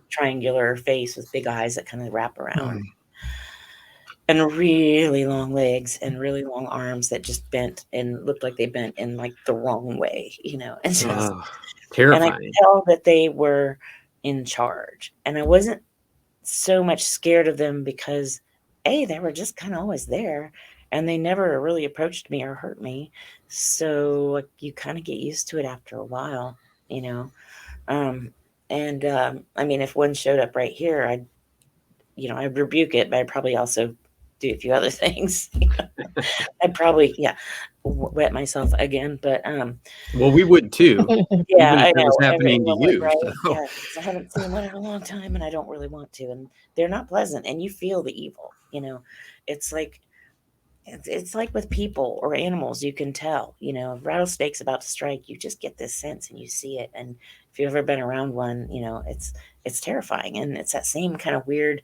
[SPEAKER 3] triangular face with big eyes that kind of wrap around, and really long legs and really long arms that just bent and looked like they bent in like the wrong way, and just
[SPEAKER 1] terrifying.
[SPEAKER 3] And I could tell that they were in charge, and I wasn't so much scared of them because they were just kind of always there, and they never really approached me or hurt me. So you kind of get used to it after a while, I mean, if one showed up right here, I'd rebuke it, but I'd probably also do a few other things. I'd probably, wet myself again, but
[SPEAKER 1] well, we would too.
[SPEAKER 3] yeah,
[SPEAKER 1] even if
[SPEAKER 3] I
[SPEAKER 1] it was
[SPEAKER 3] know.
[SPEAKER 1] happening to you.
[SPEAKER 3] Right?
[SPEAKER 1] So.
[SPEAKER 3] Yeah, 'cause I haven't seen one in a long time, and I don't really want to. And they're not pleasant, and you feel the evil. It's like it's like with people or animals, you can tell. If rattlesnake's about to strike, you just get this sense, and you see it. And if you've ever been around one, it's terrifying, and it's that same kind of weird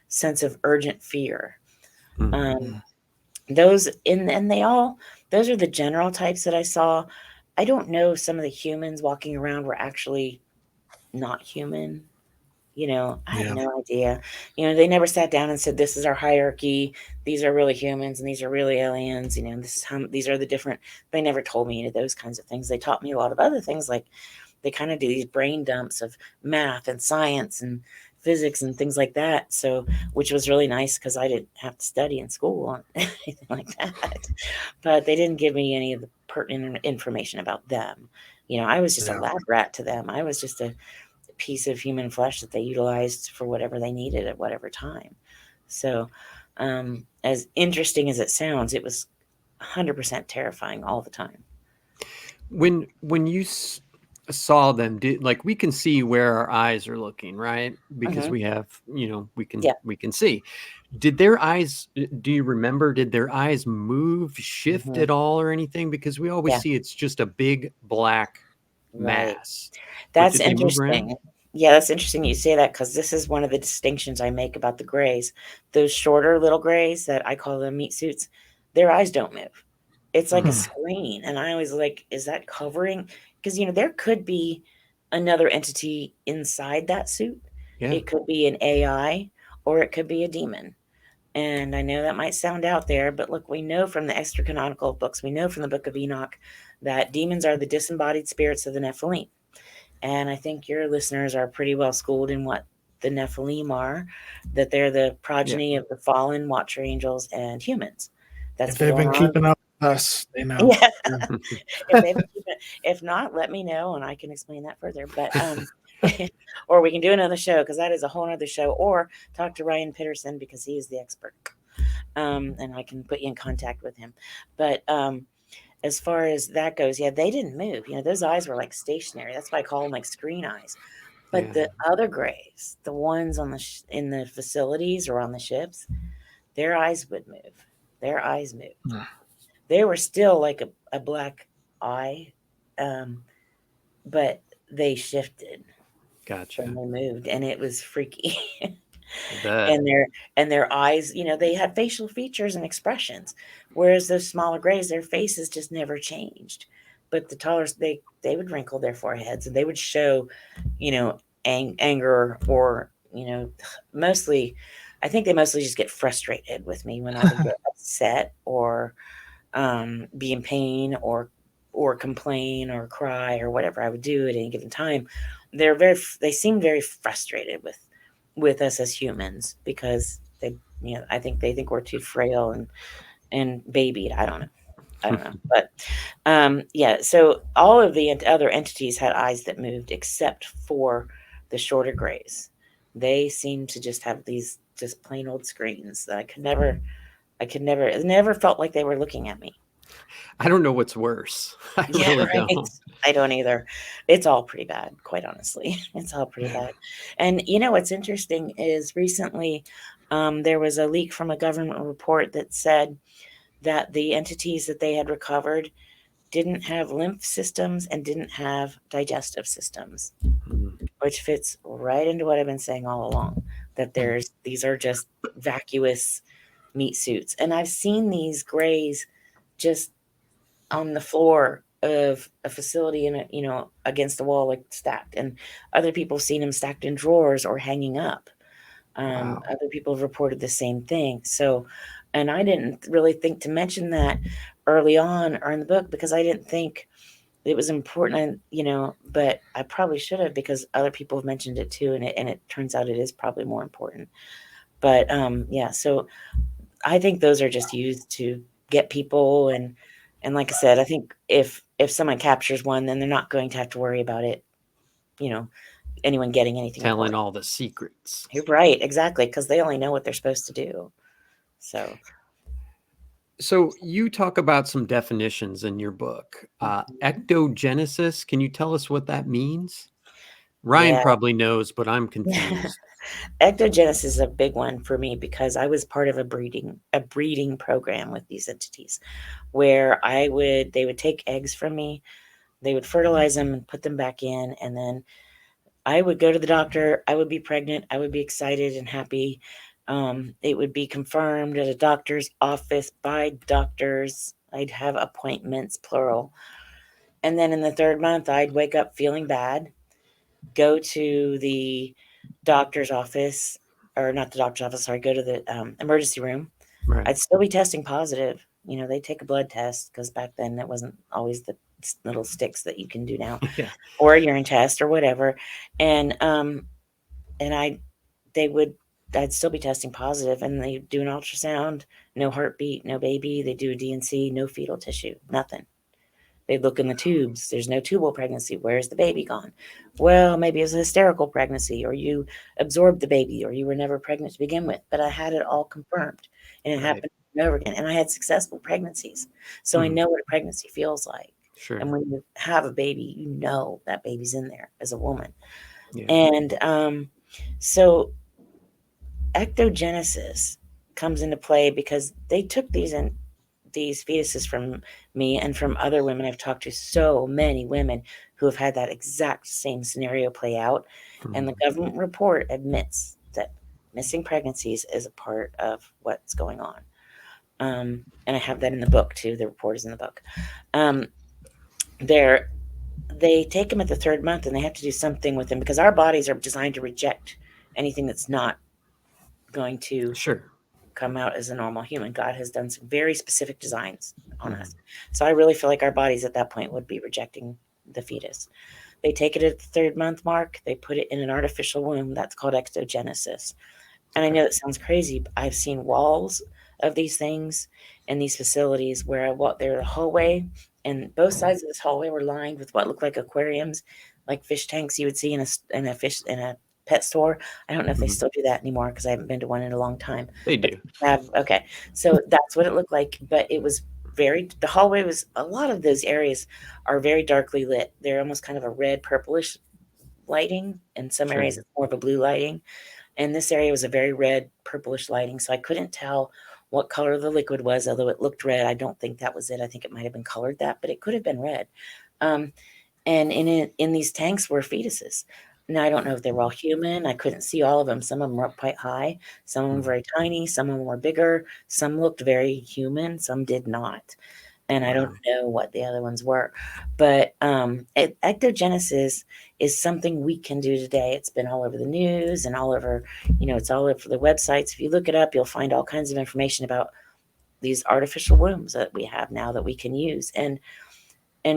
[SPEAKER 3] sense of urgent fear. Those those are the general types that I saw. I don't know if some of the humans walking around were actually not human. I have no idea. They never sat down and said, this is our hierarchy. These are really humans and these are really aliens. This is how these are the different. They never told me any of those kinds of things. They taught me a lot of other things, like they kind of do these brain dumps of math and science and physics and things like that. So, which was really nice because I didn't have to study in school on anything like that. But they didn't give me any of the pertinent information about them. I was just a lab rat to them. I was just a piece of human flesh that they utilized for whatever they needed at whatever time. So, as interesting as it sounds, it was 100% terrifying all the time.
[SPEAKER 1] When you saw them, we can see where our eyes are looking, right? Because we have, we can see. Did their eyes, do you remember, did their eyes move, shift at all or anything? Because we always see it's just a big black mass.
[SPEAKER 3] That's interesting. Yeah, that's interesting you say that, because this is one of the distinctions I make about the grays. Those shorter little grays that I call them meat suits, their eyes don't move. It's like a screen. And I always like, is that covering? Because, there could be another entity inside that suit.
[SPEAKER 1] Yeah.
[SPEAKER 3] It could be an AI or it could be a demon. And I know that might sound out there, but look, we know from the extra-canonical books, we know from the Book of Enoch that demons are the disembodied spirits of the Nephilim. And I think your listeners are pretty well schooled in what the Nephilim are, that they're the progeny of the fallen watcher angels and humans.
[SPEAKER 2] If they've been keeping up with us, they know.
[SPEAKER 3] Yeah. If not, let me know and I can explain that further. But or we can do another show, because that is a whole other show, or talk to Ryan Pitterson because he is the expert. And I can put you in contact with him. But as far as that goes, they didn't move. Those eyes were like stationary. That's why I call them like screen eyes. But the other grays, the ones on in the facilities or on the ships, their eyes would move. Their eyes moved. They were still like a black eye, but they shifted.
[SPEAKER 1] Gotcha.
[SPEAKER 3] And they moved, and it was freaky. And their eyes, they had facial features and expressions, whereas those smaller grays, their faces just never changed. But the taller, they would wrinkle their foreheads, and they would show, anger, or mostly, I think they mostly just get frustrated with me when I would get upset or be in pain or complain or cry or whatever I would do at any given time. They seem very frustrated with us as humans, because they, I think they think we're too frail and babied. I don't know. But so all of the other entities had eyes that moved except for the shorter grays. They seemed to just have these just plain old screens that it never felt like they were looking at me.
[SPEAKER 1] I don't know what's worse. I really don't.
[SPEAKER 3] I don't either. It's all pretty bad, quite honestly. It's all pretty bad. And what's interesting is recently there was a leak from a government report that said that the entities that they had recovered didn't have lymph systems and didn't have digestive systems, which fits right into what I've been saying all along, that these are just vacuous meat suits. And I've seen these grays just on the floor of a facility in against the wall, like stacked, and other people have seen them stacked in drawers or hanging up.
[SPEAKER 1] Wow.
[SPEAKER 3] Other people have reported the same thing. So, and I didn't really think to mention that early on or in the book because I didn't think it was important, but I probably should have because other people have mentioned it too, and it turns out it is probably more important. But yeah, so I think those are just used to get people, and like I said, I think if someone captures one, then they're not going to have to worry about it, anyone getting anything
[SPEAKER 1] Telling
[SPEAKER 3] important.
[SPEAKER 1] all the secrets.
[SPEAKER 3] You're right, exactly, because they only know what they're supposed to do.
[SPEAKER 1] So you talk about some definitions in your book. Ectogenesis, can you tell us what that means? Ryan probably knows, but I'm confused.
[SPEAKER 3] Ectogenesis is a big one for me because I was part of a breeding program with these entities where they would take eggs from me, they would fertilize them and put them back in, and then I would go to the doctor, I would be pregnant, I would be excited and happy. It would be confirmed at a doctor's office by doctors. I'd have appointments, plural. And then in the 3rd month, I'd wake up feeling bad, go to the doctor's office, or not the doctor's office, sorry, go to the emergency room.
[SPEAKER 1] Right.
[SPEAKER 3] I'd still be testing positive. They take a blood test because back then it wasn't always the little sticks that you can do now,
[SPEAKER 1] Yeah.
[SPEAKER 3] or a urine test or whatever. And I'd still be testing positive, and they do an ultrasound, no heartbeat, no baby. They do a DNC, no fetal tissue, nothing. They look in the tubes. There's no tubal pregnancy. Where's the baby gone? Well, maybe it was a hysterical pregnancy, or you absorbed the baby, or you were never pregnant to begin with. But I had it all confirmed, and it happened over and over again. And I had successful pregnancies. So I know what a pregnancy feels like.
[SPEAKER 1] Sure.
[SPEAKER 3] And when you have a baby, you know that baby's in there as a woman.
[SPEAKER 1] Yeah.
[SPEAKER 3] And so ectogenesis comes into play because they took these fetuses from me and from other women. I've talked to so many women who have had that exact same scenario play out. And the government report admits that missing pregnancies is a part of what's going on. And I have that in the book too. The report is in the book. They take them at the 3rd month and they have to do something with them because our bodies are designed to reject anything that's not going to come out as a normal human. God has done some very specific designs on us. So I really feel like our bodies at that point would be rejecting the fetus. They take it at the 3rd month mark. They put it in an artificial womb. That's called ectogenesis. And I know it sounds crazy, but I've seen walls of these things in these facilities where I walked there, the hallway, and both sides of this hallway were lined with what looked like aquariums, like fish tanks you would see in a pet store. I don't know if they still do that anymore because I haven't been to one in a long time.
[SPEAKER 1] They do.
[SPEAKER 3] Okay. So that's what it looked like. But it was the hallway was, a lot of those areas are very darkly lit. They're almost kind of a red purplish lighting. In some areas it's more of a blue lighting. And this area was a very red purplish lighting. So I couldn't tell what color the liquid was, although it looked red. I don't think that was it. I think it might have been colored that, but it could have been red. And in these tanks were fetuses. Now, I don't know if they were all human. I couldn't see all of them. Some of them were up quite high. Some of them were very tiny. Some of them were bigger. Some looked very human. Some did not. And I don't know what the other ones were. But ectogenesis is something we can do today. It's been all over the news and all over, it's all over the websites. If you look it up, you'll find all kinds of information about these artificial wombs that we have now that we can use. And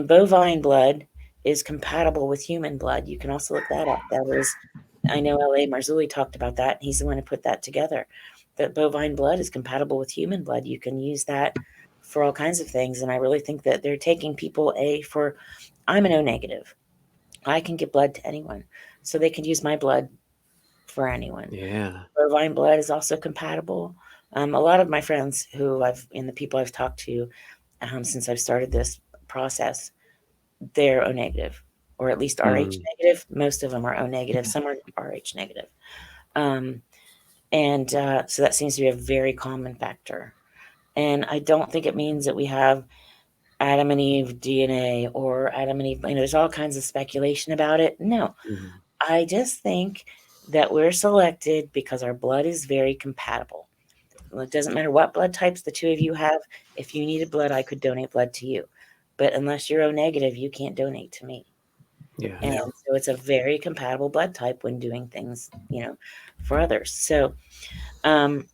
[SPEAKER 3] bovine blood is compatible with human blood. You can also look that up. I know L.A. Marzulli talked about that. He's the one who put that together. That bovine blood is compatible with human blood. You can use that for all kinds of things. And I really think that they're taking people I'm an O negative. I can give blood to anyone. So they can use my blood for anyone.
[SPEAKER 1] Yeah.
[SPEAKER 3] Bovine blood is also compatible. A lot of my friends the people I've talked to since I've started this process, they're O negative, or at least Rh negative. Most of them are O negative. Some are Rh negative. So that seems to be a very common factor. And I don't think it means that we have Adam and Eve DNA or Adam and Eve. There's all kinds of speculation about it. No, I just think that we're selected because our blood is very compatible. it doesn't matter what blood types the two of you have. If you needed blood, I could donate blood to you. But unless you're O negative, you can't donate to me.
[SPEAKER 1] Yeah.
[SPEAKER 3] And so it's a very compatible blood type when doing things, for others. So, I'm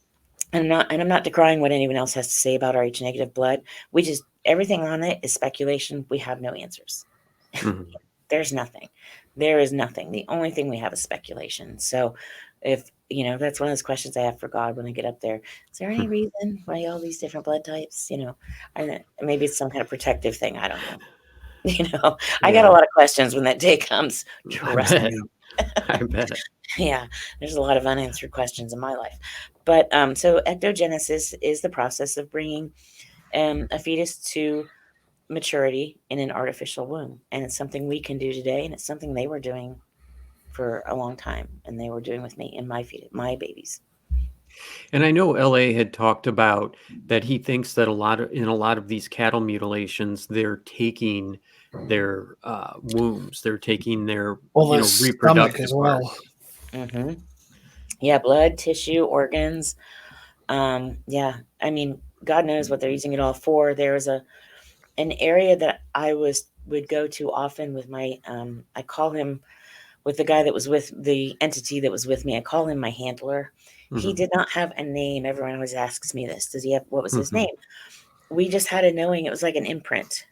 [SPEAKER 3] not decrying what anyone else has to say about Rh negative blood. Everything on it is speculation. We have no answers.
[SPEAKER 1] Mhm.
[SPEAKER 3] There's nothing. There is nothing. The only thing we have is speculation. So if, that's one of those questions I have for God when I get up there. Is there any reason why all these different blood types, and maybe it's some kind of protective thing. I don't know. I got a lot of questions when that day comes. Trust me.
[SPEAKER 1] I bet.
[SPEAKER 3] Yeah, there's a lot of unanswered questions in my life. But so ectogenesis is the process of bringing a fetus to maturity in an artificial womb. And it's something we can do today, and it's something they were doing for a long time, and they were doing with me and my babies.
[SPEAKER 1] And I know LA had talked about that he thinks that in a lot of these cattle mutilations, they're taking their wombs, they're taking their reproductive
[SPEAKER 2] as well.
[SPEAKER 3] Mm-hmm. Yeah, blood, tissue, organs. Yeah, I mean, God knows what they're using it all for. There's an area that I would go to often with my I call him, with the guy that was with the entity that was with me, I call him my handler. He did not have a name. Everyone always asks me this. What was his name? We just had a knowing. It was like an imprint.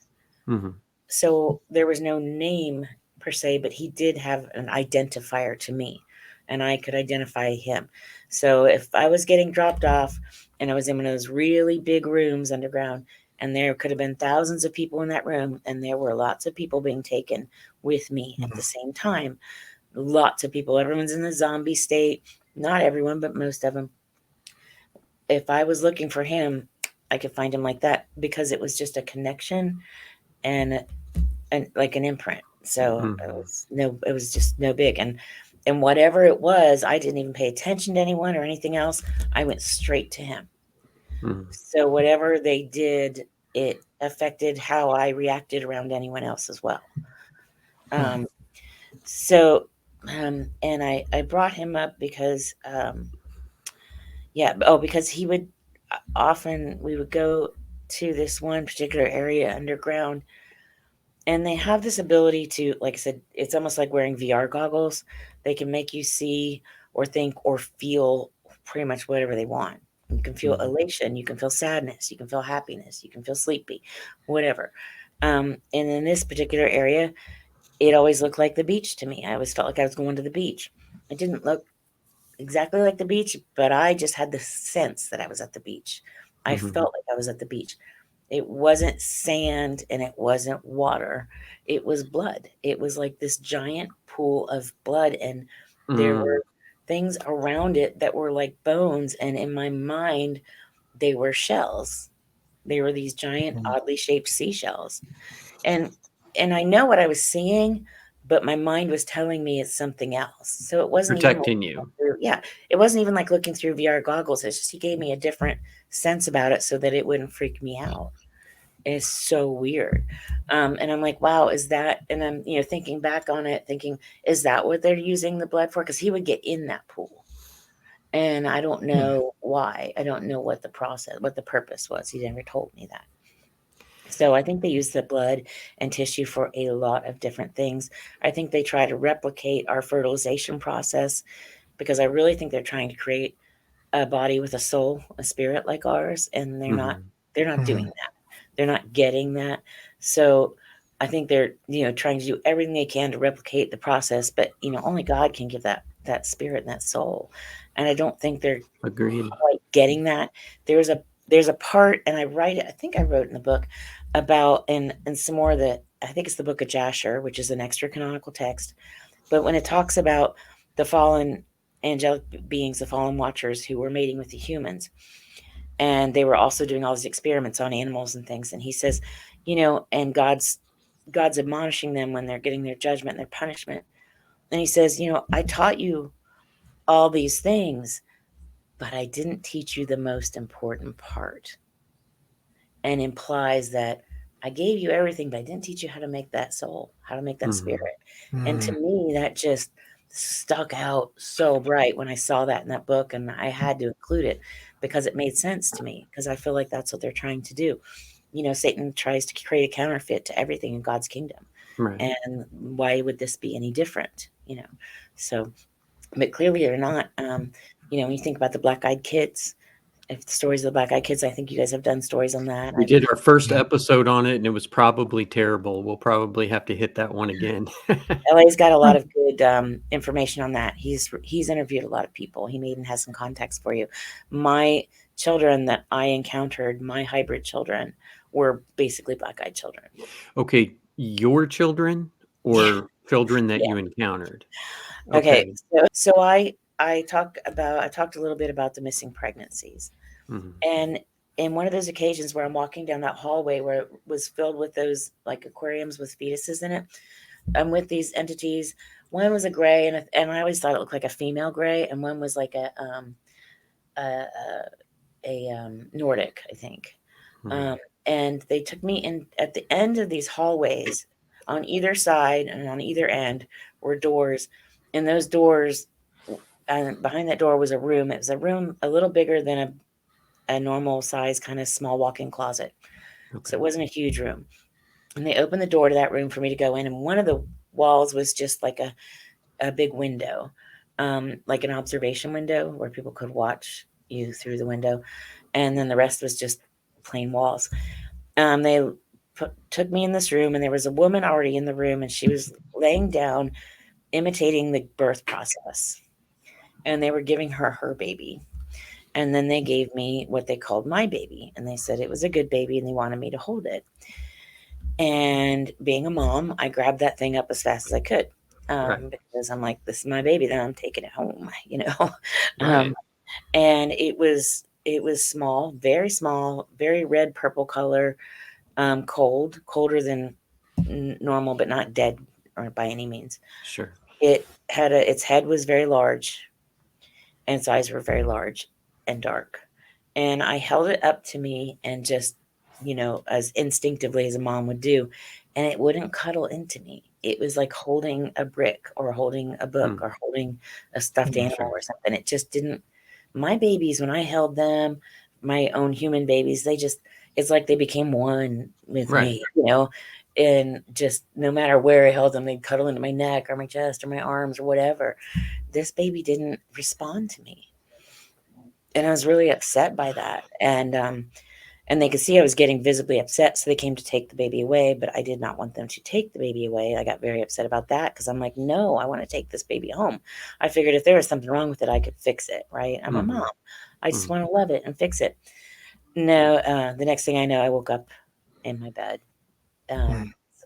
[SPEAKER 3] So there was no name per se, but he did have an identifier to me, and I could identify him. So if I was getting dropped off and I was in one of those really big rooms underground, and there could have been thousands of people in that room, and there were lots of people being taken with me at the same time. Lots of people. Everyone's in the zombie state. Not everyone, but most of them. If I was looking for him, I could find him like that, because it was just a connection and like an imprint. So it was just no big. And whatever it was, I didn't even pay attention to anyone or anything else. I went straight to him. So whatever they did, it affected how I reacted around anyone else as well. And I brought him up because, because he would we would go to this one particular area underground, and they have this ability to, like I said, it's almost like wearing VR goggles. They can make you see or think or feel pretty much whatever they want. You can feel elation, you can feel sadness, you can feel happiness, you can feel sleepy, whatever. And in this particular area, it always looked like the beach to me. I always felt like I was going to the beach. It didn't look exactly like the beach, but I just had the sense that I was at the beach. I felt like I was at the beach. It wasn't sand and it wasn't water. It was blood. It was like this giant pool of blood, and there were things around it that were like bones, and in my mind, they were shells. They were these giant, oddly shaped seashells. And I know what I was seeing, but my mind was telling me it's something else. So it wasn't
[SPEAKER 1] protecting you.
[SPEAKER 3] It wasn't even like looking through VR goggles. It's just he gave me a different sense about it so that it wouldn't freak me out. It's so weird. And I'm like, wow, is that? And I'm, thinking back on it, thinking, is that what they're using the blood for? Because he would get in that pool. And I don't know why. I don't know what the purpose was. He never told me that. So I think they use the blood and tissue for a lot of different things. I think they try to replicate our fertilization process, because I really think they're trying to create a body with a soul, a spirit like ours, and they're not doing that. They're not getting that. So I think they're, trying to do everything they can to replicate the process, but only God can give that spirit and that soul. And I don't think they're quite getting that. There's a part, and I think I wrote in the book about, and some more that I think it's the book of Jasher, which is an extra canonical text. But when it talks about the fallen angelic beings, the fallen watchers who were mating with the humans, and they were also doing all these experiments on animals and things. And he says, and God's admonishing them when they're getting their judgment and their punishment. And he says, I taught you all these things, but I didn't teach you the most important part. And implies that I gave you everything, but I didn't teach you how to make that soul, how to make that spirit. And to me, that just stuck out so bright when I saw that in that book, and I had to include it because it made sense to me, because I feel like that's what they're trying to do. Satan tries to create a counterfeit to everything in God's kingdom.
[SPEAKER 1] Right.
[SPEAKER 3] And why would this be any different? So, but clearly they're not. When you think about the Black-Eyed Kids, if the stories of the Black-Eyed Kids, I think you guys have done stories on that.
[SPEAKER 1] We did our first episode on it, and it was probably terrible. We'll probably have to hit that one again.
[SPEAKER 3] LA's got a lot of good information on that. He's interviewed a lot of people. He even has some context for you. My children that I encountered, my hybrid children, were basically Black-eyed children.
[SPEAKER 1] Okay, your children or children that you encountered?
[SPEAKER 3] Okay. So I talked a little bit about the missing pregnancies. And in one of those occasions where I'm walking down that hallway where it was filled with those like aquariums with fetuses in it, I'm with these entities. One was a gray, and I always thought it looked like a female gray, and one was like a Nordic, I think. And they took me in at the end of these hallways. On either side and on either end were doors. And those doors, and behind that door was a room. It was a room a little bigger than a normal size, kind of small walk-in closet. Okay. So it wasn't a huge room. And they opened the door to that room for me to go in. And one of the walls was just like a big window, like an observation window where people could watch you through the window. And then the rest was just plain walls. They took me in this room, and there was a woman already in the room, and she was laying down, imitating the birth process. And they were giving her baby. And then they gave me what they called my baby. And they said it was a good baby, and they wanted me to hold it. And being a mom, I grabbed that thing up as fast as I could, because I'm like, this is my baby, then I'm taking it home, Right. And it was small, very red purple color, colder than normal, but not dead or by any means.
[SPEAKER 1] Sure.
[SPEAKER 3] It had its head was very large, and its eyes were very large and dark. And I held it up to me and just, as instinctively as a mom would do, and it wouldn't cuddle into me. It was like holding a brick or holding a book or holding a stuffed animal or something. It just didn't. My babies, when I held them, my own human babies, it's like they became one with me, and just no matter where I held them, they'd cuddle into my neck or my chest or my arms or whatever. This baby didn't respond to me. And I was really upset by that. And they could see I was getting visibly upset, so they came to take the baby away, but I did not want them to take the baby away. I got very upset about that because I'm like, no, I want to take this baby home. I figured if there was something wrong with it, I could fix it, right? I'm a mom. I just want to love it and fix it. No, the next thing I know, I woke up in my bed.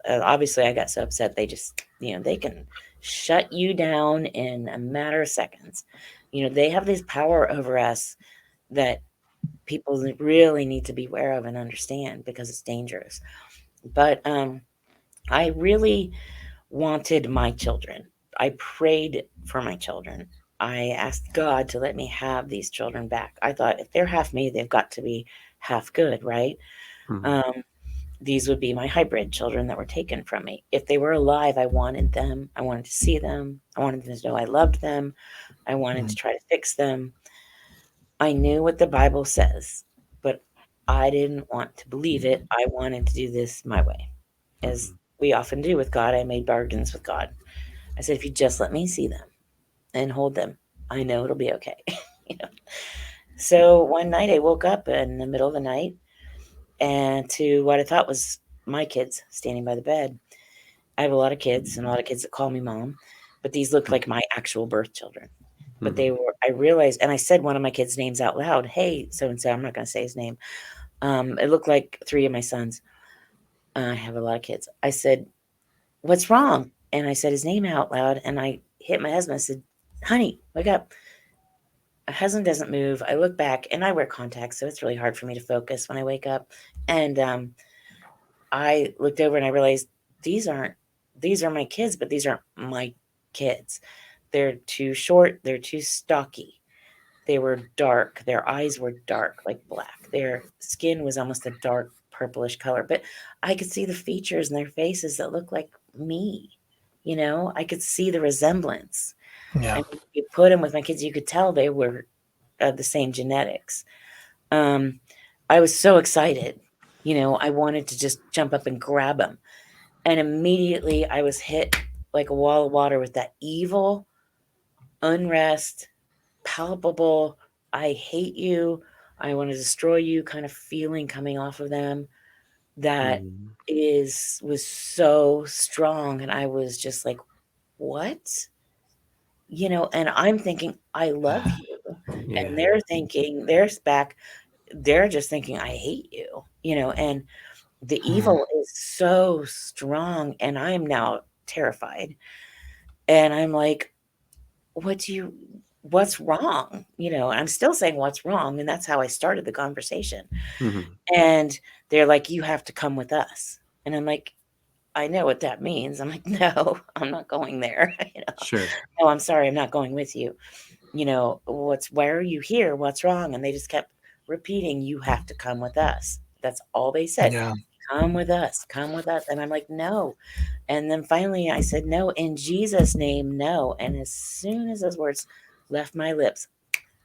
[SPEAKER 3] Obviously, I got so upset. They just, they can shut you down in a matter of seconds. They have this power over us that people really need to be aware of and understand, because it's dangerous. But I really wanted my children. I prayed for my children. I asked God to let me have these children back. I thought, if they're half me, they've got to be half good, right? These would be my hybrid children that were taken from me. If they were alive, I wanted them. I wanted to see them. I wanted them to know I loved them. I wanted to try to fix them. I knew what the Bible says, but I didn't want to believe it. I wanted to do this my way, as we often do with God. I made bargains with God. I said, if you just let me see them and hold them, I know it'll be okay. So one night I woke up in the middle of the night, and to what I thought was my kids standing by the bed. I have a lot of kids, and a lot of kids that call me mom, but these looked like my actual birth children. But I realized, and I said one of my kids' names out loud. Hey, so-and-so, I'm not going to say his name. It looked like 3 of my sons. I have a lot of kids. I said, what's wrong? And I said his name out loud, and I hit my husband. I said, honey, wake up. My husband doesn't move. I look back, and I wear contacts, so it's really hard for me to focus when I wake up. And I looked over, and I realized these are my kids, but these aren't my kids. They're too short. They're too stocky. They were dark. Their eyes were dark, like black. Their skin was almost a dark purplish color. But I could see the features in their faces that looked like me. I could see the resemblance.
[SPEAKER 2] Yeah.
[SPEAKER 3] And if you put them with my kids, you could tell they were the same genetics. I was so excited. I wanted to just jump up and grab them. And immediately I was hit like a wall of water with that evil unrest, palpable, I hate you, I want to destroy you kind of feeling coming off of them that was so strong. And I was just like, what? And I'm thinking, I love you.
[SPEAKER 1] Yeah.
[SPEAKER 3] And they're thinking, they're just thinking, I hate you, and the evil is so strong. And I'm now terrified. And I'm like, what's wrong? I'm still saying what's wrong. And that's how I started the conversation. And they're like, you have to come with us. And I'm like, I know what that means. I'm like, no, I'm not going there.
[SPEAKER 1] Sure.
[SPEAKER 3] No, I'm sorry. I'm not going with you. Why are you here? What's wrong? And they just kept repeating, you have to come with us. That's all they said.
[SPEAKER 2] Yeah.
[SPEAKER 3] Come with us. Come with us. And I'm like, no. And then finally I said, no, in Jesus' name, no. And as soon as those words left my lips,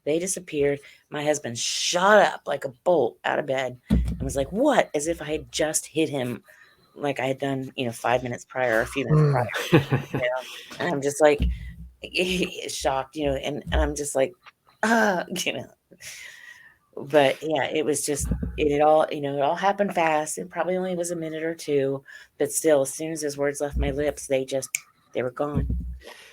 [SPEAKER 3] they disappeared. My husband shot up like a bolt out of bed and was like, what? As if I had just hit him like I had done, 5 minutes prior, or a few minutes prior. And I'm just like shocked, and I'm just like, But yeah, it was just it all happened fast. It probably only was a minute or two, but still, as soon as his words left my lips, they were gone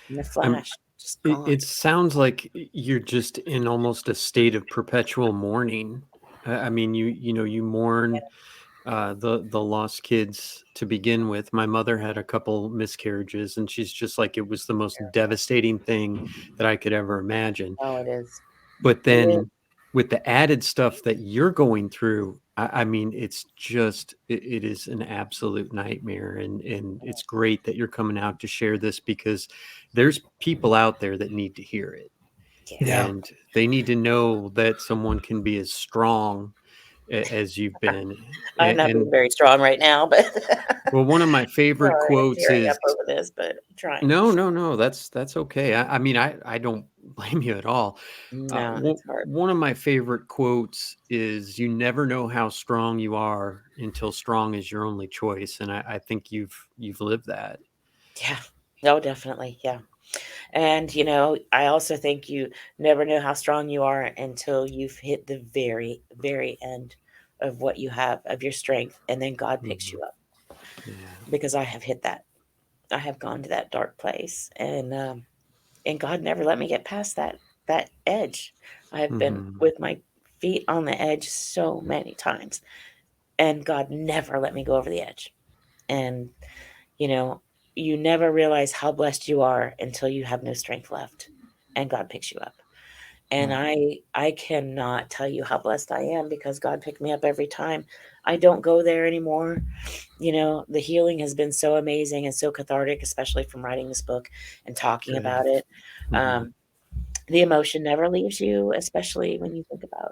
[SPEAKER 3] in a flash. Just gone.
[SPEAKER 1] It sounds like you're just in almost a state of perpetual mourning. I mean, you mourn the lost kids to begin with. My mother had a couple miscarriages, and she's just like, it was the most devastating thing that I could ever imagine.
[SPEAKER 3] Oh, it is.
[SPEAKER 1] But then with the added stuff that you're going through, I mean, it's just, it is an absolute nightmare. And it's great that you're coming out to share this, because there's people out there that need to hear it.
[SPEAKER 2] Yeah.
[SPEAKER 1] And they need to know that someone can be as strong as you've been.
[SPEAKER 3] I'm not being very strong right now, but
[SPEAKER 1] well, one of my favorite quotes is
[SPEAKER 3] up over this, but I'm trying.
[SPEAKER 1] No, that's okay. I mean, I don't blame you at all.
[SPEAKER 3] No, it's hard.
[SPEAKER 1] One of my favorite quotes is, you never know how strong you are until strong is your only choice. And I think you've lived that.
[SPEAKER 3] Yeah. No, definitely. Yeah. And, I also think you never know how strong you are until you've hit the very, very end of what you have, of your strength. And then God picks you up.
[SPEAKER 1] Yeah.
[SPEAKER 3] Because I have hit that. I have gone to that dark place. And God never let me get past that edge. I have been with my feet on the edge so many times. And God never let me go over the edge. And, you never realize how blessed you are until you have no strength left and God picks you up. And I cannot tell you how blessed I am, because God picked me up every time. I don't go there anymore. The healing has been so amazing and so cathartic, especially from writing this book and talking about it. The emotion never leaves you, especially when you think about,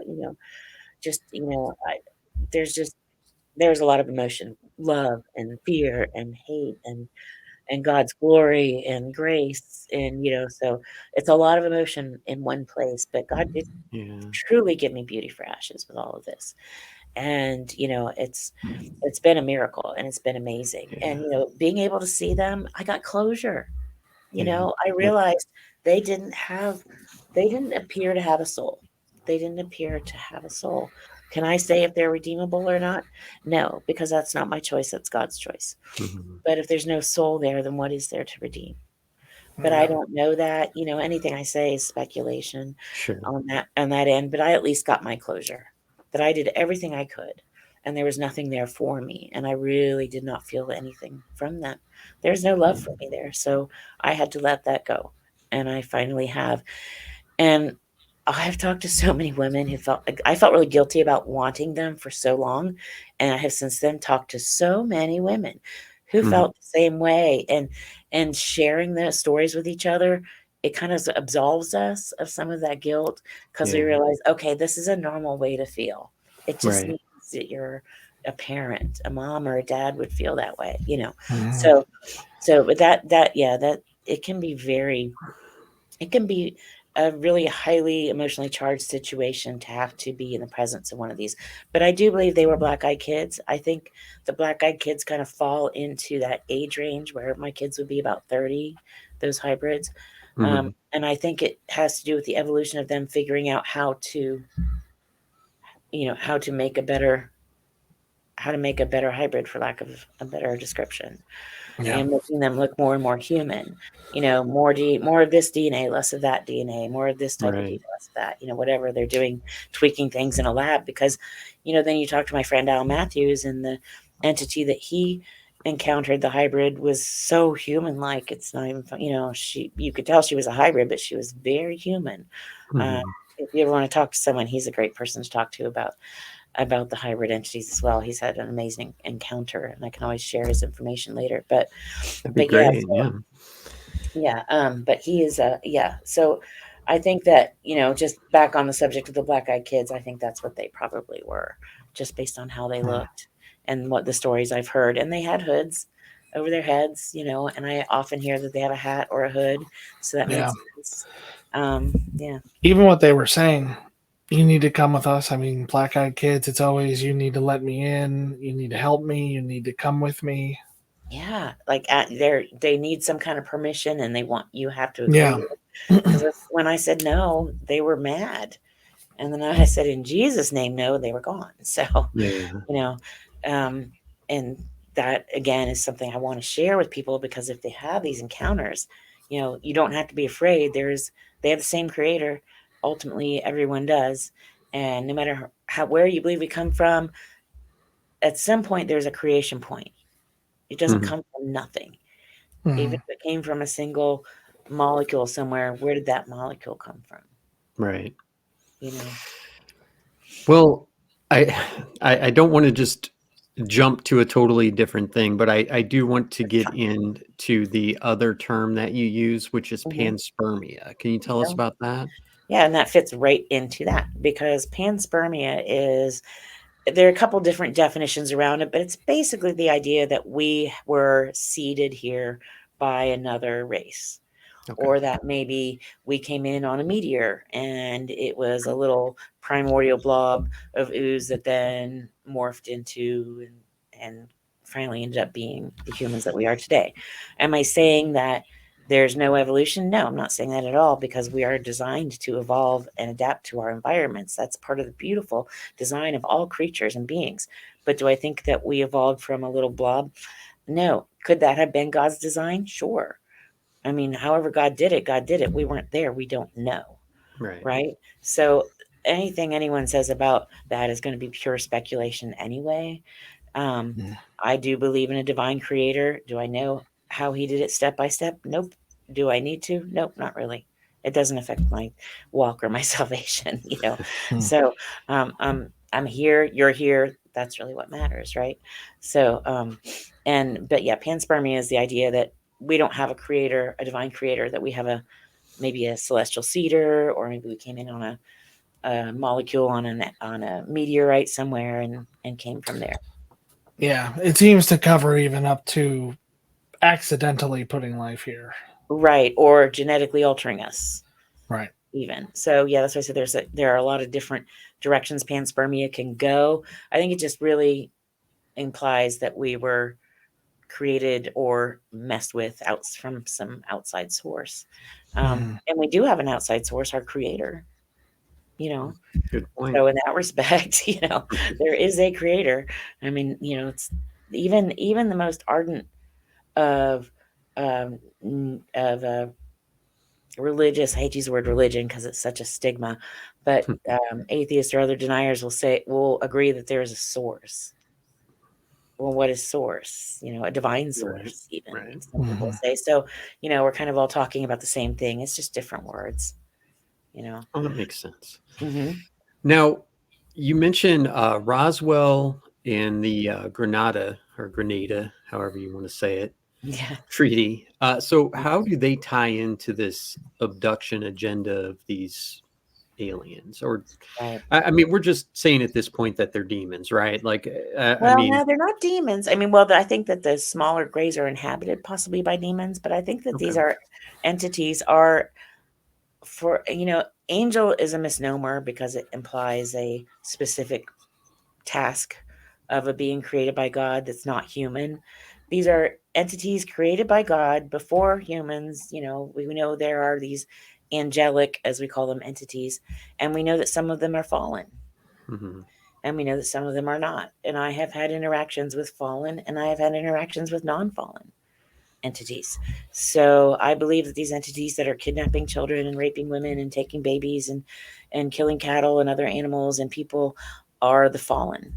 [SPEAKER 3] there's a lot of emotion, love and fear and hate and God's glory and grace. And, so it's a lot of emotion in one place, but God did truly give me beauty for ashes with all of this. And, it's been a miracle and it's been amazing. And, being able to see them, I got closure. I realized they didn't appear to have a soul. They didn't appear to have a soul. Can I say if they're redeemable or not? No, because that's not my choice. That's God's choice. But if there's no soul there, then what is there to redeem? But I don't know that. Anything I say is speculation on that end. But I at least got my closure, that I did everything I could, and there was nothing there for me. And I really did not feel anything from them. There's no love for me there. So I had to let that go. And I finally have. And I've talked to so many women who I felt really guilty about wanting them for so long. And I have since then talked to so many women who felt the same way, and sharing those stories with each other, it kind of absolves us of some of that guilt, because we realize, okay, this is a normal way to feel. It just means that you're a parent, a mom or a dad would feel that way, So but that it can be very it can be a really highly emotionally charged situation to have to be in the presence of one of these. But I do believe they were black-eyed kids. I think the black-eyed kids kind of fall into that age range where my kids would be about 30, those hybrids.
[SPEAKER 1] Mhm.
[SPEAKER 3] And I think it has to do with the evolution of them figuring out how to make a better hybrid, for lack of a better description.
[SPEAKER 2] Yeah.
[SPEAKER 3] And making them look more and more human, more of this DNA, less of that DNA, more of this type of
[SPEAKER 1] Right.
[SPEAKER 3] DNA, less of that, whatever they're doing, tweaking things in a lab. Because, then you talk to my friend Al Matthews, and the entity that he encountered, the hybrid, was so human-like. It's not even fun. You could tell she was a hybrid, but she was very human.
[SPEAKER 1] Mhm.
[SPEAKER 3] If you ever want to talk to someone, he's a great person to talk to about the hybrid entities as well. He's had an amazing encounter, and I can always share his information later. But
[SPEAKER 1] That'd be
[SPEAKER 3] yeah,
[SPEAKER 1] great. Yeah.
[SPEAKER 3] but he is So I think that, just back on the subject of the black-eyed kids, I think that's what they probably were, just based on how they looked and what the stories I've heard. And they had hoods over their heads, and I often hear that they have a hat or a hood, so that
[SPEAKER 2] Yeah.
[SPEAKER 3] makes sense. Yeah.
[SPEAKER 2] Even what they were saying, you need to come with us. I mean, black-eyed kids, it's always, you need to let me in, you need to help me, you need to come with me.
[SPEAKER 3] Yeah, like they need some kind of permission, and you have to
[SPEAKER 2] Yeah.
[SPEAKER 3] agree. Because when I said no, they were mad, and then I said in Jesus' name no, they were gone. So
[SPEAKER 1] Yeah.
[SPEAKER 3] And that again is something I want to share with people, because if they have these encounters, you don't have to be afraid. They have the same creator. Ultimately, everyone does, and no matter where you believe we come from, at some point there's a creation point. It doesn't
[SPEAKER 1] Mhm.
[SPEAKER 3] come from nothing.
[SPEAKER 2] Mhm.
[SPEAKER 3] Even if it came from a single molecule somewhere, where did that molecule come from?
[SPEAKER 1] Right.
[SPEAKER 3] You know?
[SPEAKER 1] Well, I don't want to just jump to a totally different thing, but I do want to get into the other term that you use, which is
[SPEAKER 3] Mhm.
[SPEAKER 1] panspermia. Can you tell us
[SPEAKER 3] Yeah.
[SPEAKER 1] about that?
[SPEAKER 3] Yeah, and that fits right into that, because panspermia there are a couple different definitions around it, but it's basically the idea that we were seeded here by another race.
[SPEAKER 1] Okay.
[SPEAKER 3] Or that maybe we came in on a meteor and it was a little primordial blob of ooze that then morphed into and finally ended up being the humans that we are today. Am I saying that there's no evolution? No, I'm not saying that at all, because we are designed to evolve and adapt to our environments. That's part of the beautiful design of all creatures and beings. But do I think that we evolved from a little blob? No. Could that have been God's design? Sure. I mean, however God did it, God did it. We weren't there. We don't know.
[SPEAKER 1] Right.
[SPEAKER 3] Right. So anything anyone says about that is going to be pure speculation anyway.
[SPEAKER 2] Yeah.
[SPEAKER 3] I do believe in a divine creator. Do I know how he did it step by step? Nope. Do I need to? Nope, not really. It doesn't affect my walk or my salvation. So I'm here, you're here. That's really what matters, right? So but yeah, panspermia is the idea that we don't have a creator, a divine creator, that we have maybe a celestial seeder, or maybe we came in on a molecule on a meteorite somewhere and came from there.
[SPEAKER 2] Yeah, it seems to cover even up to accidentally putting life here.
[SPEAKER 3] Right, or genetically altering us.
[SPEAKER 2] Right.
[SPEAKER 3] Even. So yeah, that's why I said there are a lot of different directions panspermia can go. I think it just really implies that we were created or messed with from some outside source. And we do have an outside source, our creator,
[SPEAKER 1] Good point.
[SPEAKER 3] So in that respect, there is a creator. I mean, it's even the most ardent of religious, I hate to use the word religion because it's such a stigma, but atheists or other deniers will agree that there is a source. Well, what is source? A divine
[SPEAKER 1] Right.
[SPEAKER 3] source, even
[SPEAKER 1] Right.
[SPEAKER 3] some people say. So, we're kind of all talking about the same thing. It's just different words.
[SPEAKER 1] Oh, that makes sense.
[SPEAKER 3] Mm-hmm.
[SPEAKER 1] Now, you mentioned Roswell and the Grenada, however you want to say it,
[SPEAKER 3] Yeah.
[SPEAKER 1] treaty. So how do they tie into this abduction agenda of these aliens? Or,
[SPEAKER 3] Right.
[SPEAKER 1] I mean, we're just saying at this point that they're demons, right? Like,
[SPEAKER 3] Well, no, they're not demons. I mean, well, I think that the smaller grays are inhabited possibly by demons, but I think that these
[SPEAKER 1] okay.
[SPEAKER 3] entities are for, angel is a misnomer because it implies a specific task of a being created by God that's not human. These are entities created by God before humans. We know there are these angelic, as we call them, entities, and we know that some of them are fallen. Mm-hmm. And we know that some of them are not. And I have had interactions with fallen, and I have had interactions with non-fallen entities. So I believe that these entities that are kidnapping children and raping women and taking babies and killing cattle and other animals and people are the fallen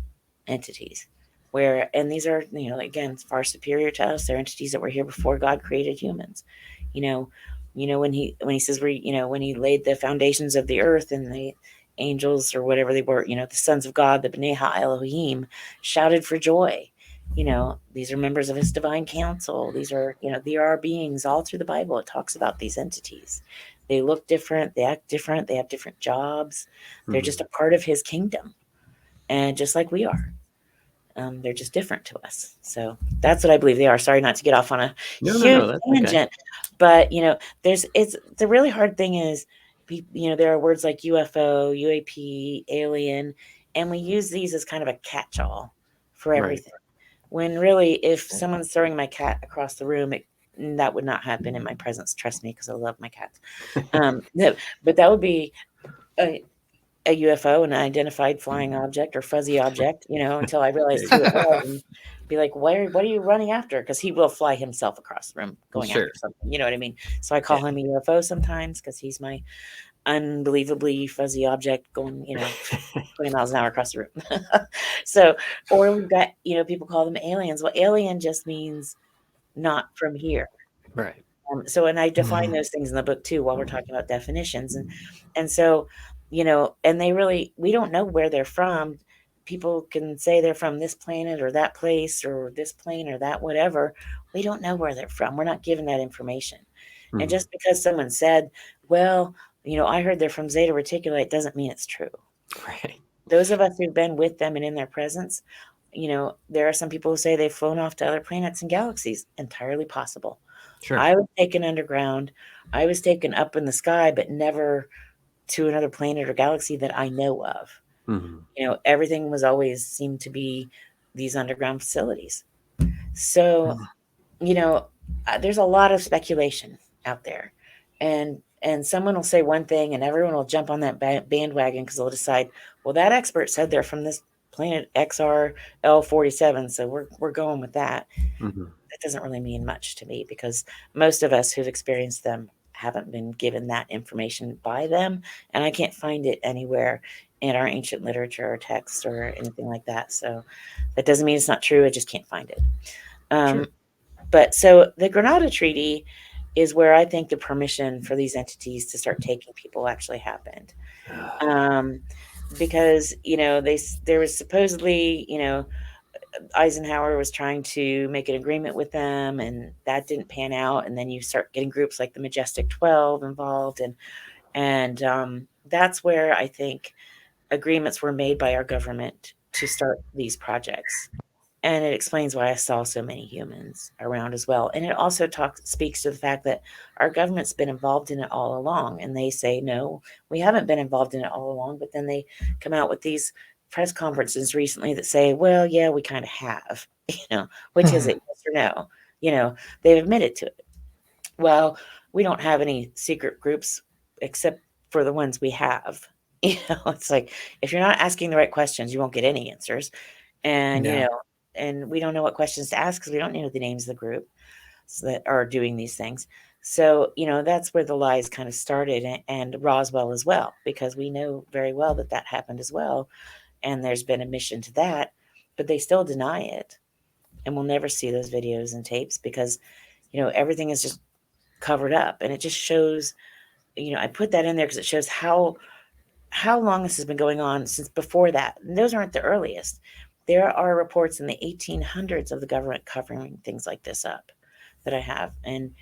[SPEAKER 3] entities. And these are, again, far superior to us. They're entities that were here before God created humans. When he says when he laid the foundations of the earth, and the angels, or whatever they were, the sons of God, the B'nai Ha-Elohim, shouted for joy. These are members of his divine council. These are, there are beings all through the Bible. It talks about these entities. They look different. They act different. They have different jobs. They're just a part of his kingdom. And just like we are, they're just different to us. So that's what I believe they are. Sorry not to get off on a huge tangent, but it's the really hard thing is, there are words like UFO, UAP, alien, and we use these as kind of a catch-all for everything. Right. When really, if someone's throwing my cat across the room, that would not happen in my presence. Trust me, because I love my cats. But that would be a UFO, an identified flying object or fuzzy object, until I realized who it was, and be like, what are you running after? Because he will fly himself across the room going after something. You know what I mean? So I call him a UFO sometimes because he's my unbelievably fuzzy object going, 20 miles an hour across the room. So, or we've got, people call them aliens. Well, alien just means not from here.
[SPEAKER 1] Right.
[SPEAKER 3] So, and I define those things in the book too, while we're talking about definitions. And so, and we don't know where they're from. People can say they're from this planet or that place or this plane or that, whatever. We don't know where they're from. We're not given that information. Mm-hmm. And just because someone said, well, I heard they're from Zeta Reticuli, it doesn't mean it's true.
[SPEAKER 1] Right.
[SPEAKER 3] Those of us who've been with them and in their presence, there are some people who say they've flown off to other planets and galaxies. Entirely possible. Sure. I was taken underground. I was taken up in the sky, but never to another planet or galaxy that I know of. Mm-hmm. Everything was always seemed to be these underground facilities. So, there's a lot of speculation out there, and someone will say one thing and everyone will jump on that bandwagon because they'll decide, well, that expert said they're from this planet XRL47, so we're going with that. Mm-hmm. That doesn't really mean much to me, because most of us who've experienced them haven't been given that information by them, and I can't find it anywhere in our ancient literature or text or anything like that. So that doesn't mean it's not true. I just can't find it. Sure. But so the Granada Treaty is where I think the permission for these entities to start taking people actually happened. Because, there was supposedly, Eisenhower was trying to make an agreement with them, and that didn't pan out. And then you start getting groups like the Majestic 12 involved. And that's where I think agreements were made by our government to start these projects. And it explains why I saw so many humans around as well. And it also speaks to the fact that our government's been involved in it all along. And they say, no, we haven't been involved in it all along. But then they come out with these press conferences recently that say, well, yeah, we kind of have, which is it, yes or no? They've admitted to it. Well, we don't have any secret groups except for the ones we have. It's like, if you're not asking the right questions, you won't get any answers. And, and we don't know what questions to ask because we don't know the names of the group that are doing these things. So, that's where the lies kind of started, and Roswell as well, because we know very well that happened as well. And there's been admission to that, but they still deny it. And we'll never see those videos and tapes because, everything is just covered up. And it just shows, I put that in there because it shows how long this has been going on since before that. And those aren't the earliest. There are reports in the 1800s of the government covering things like this up that I have. And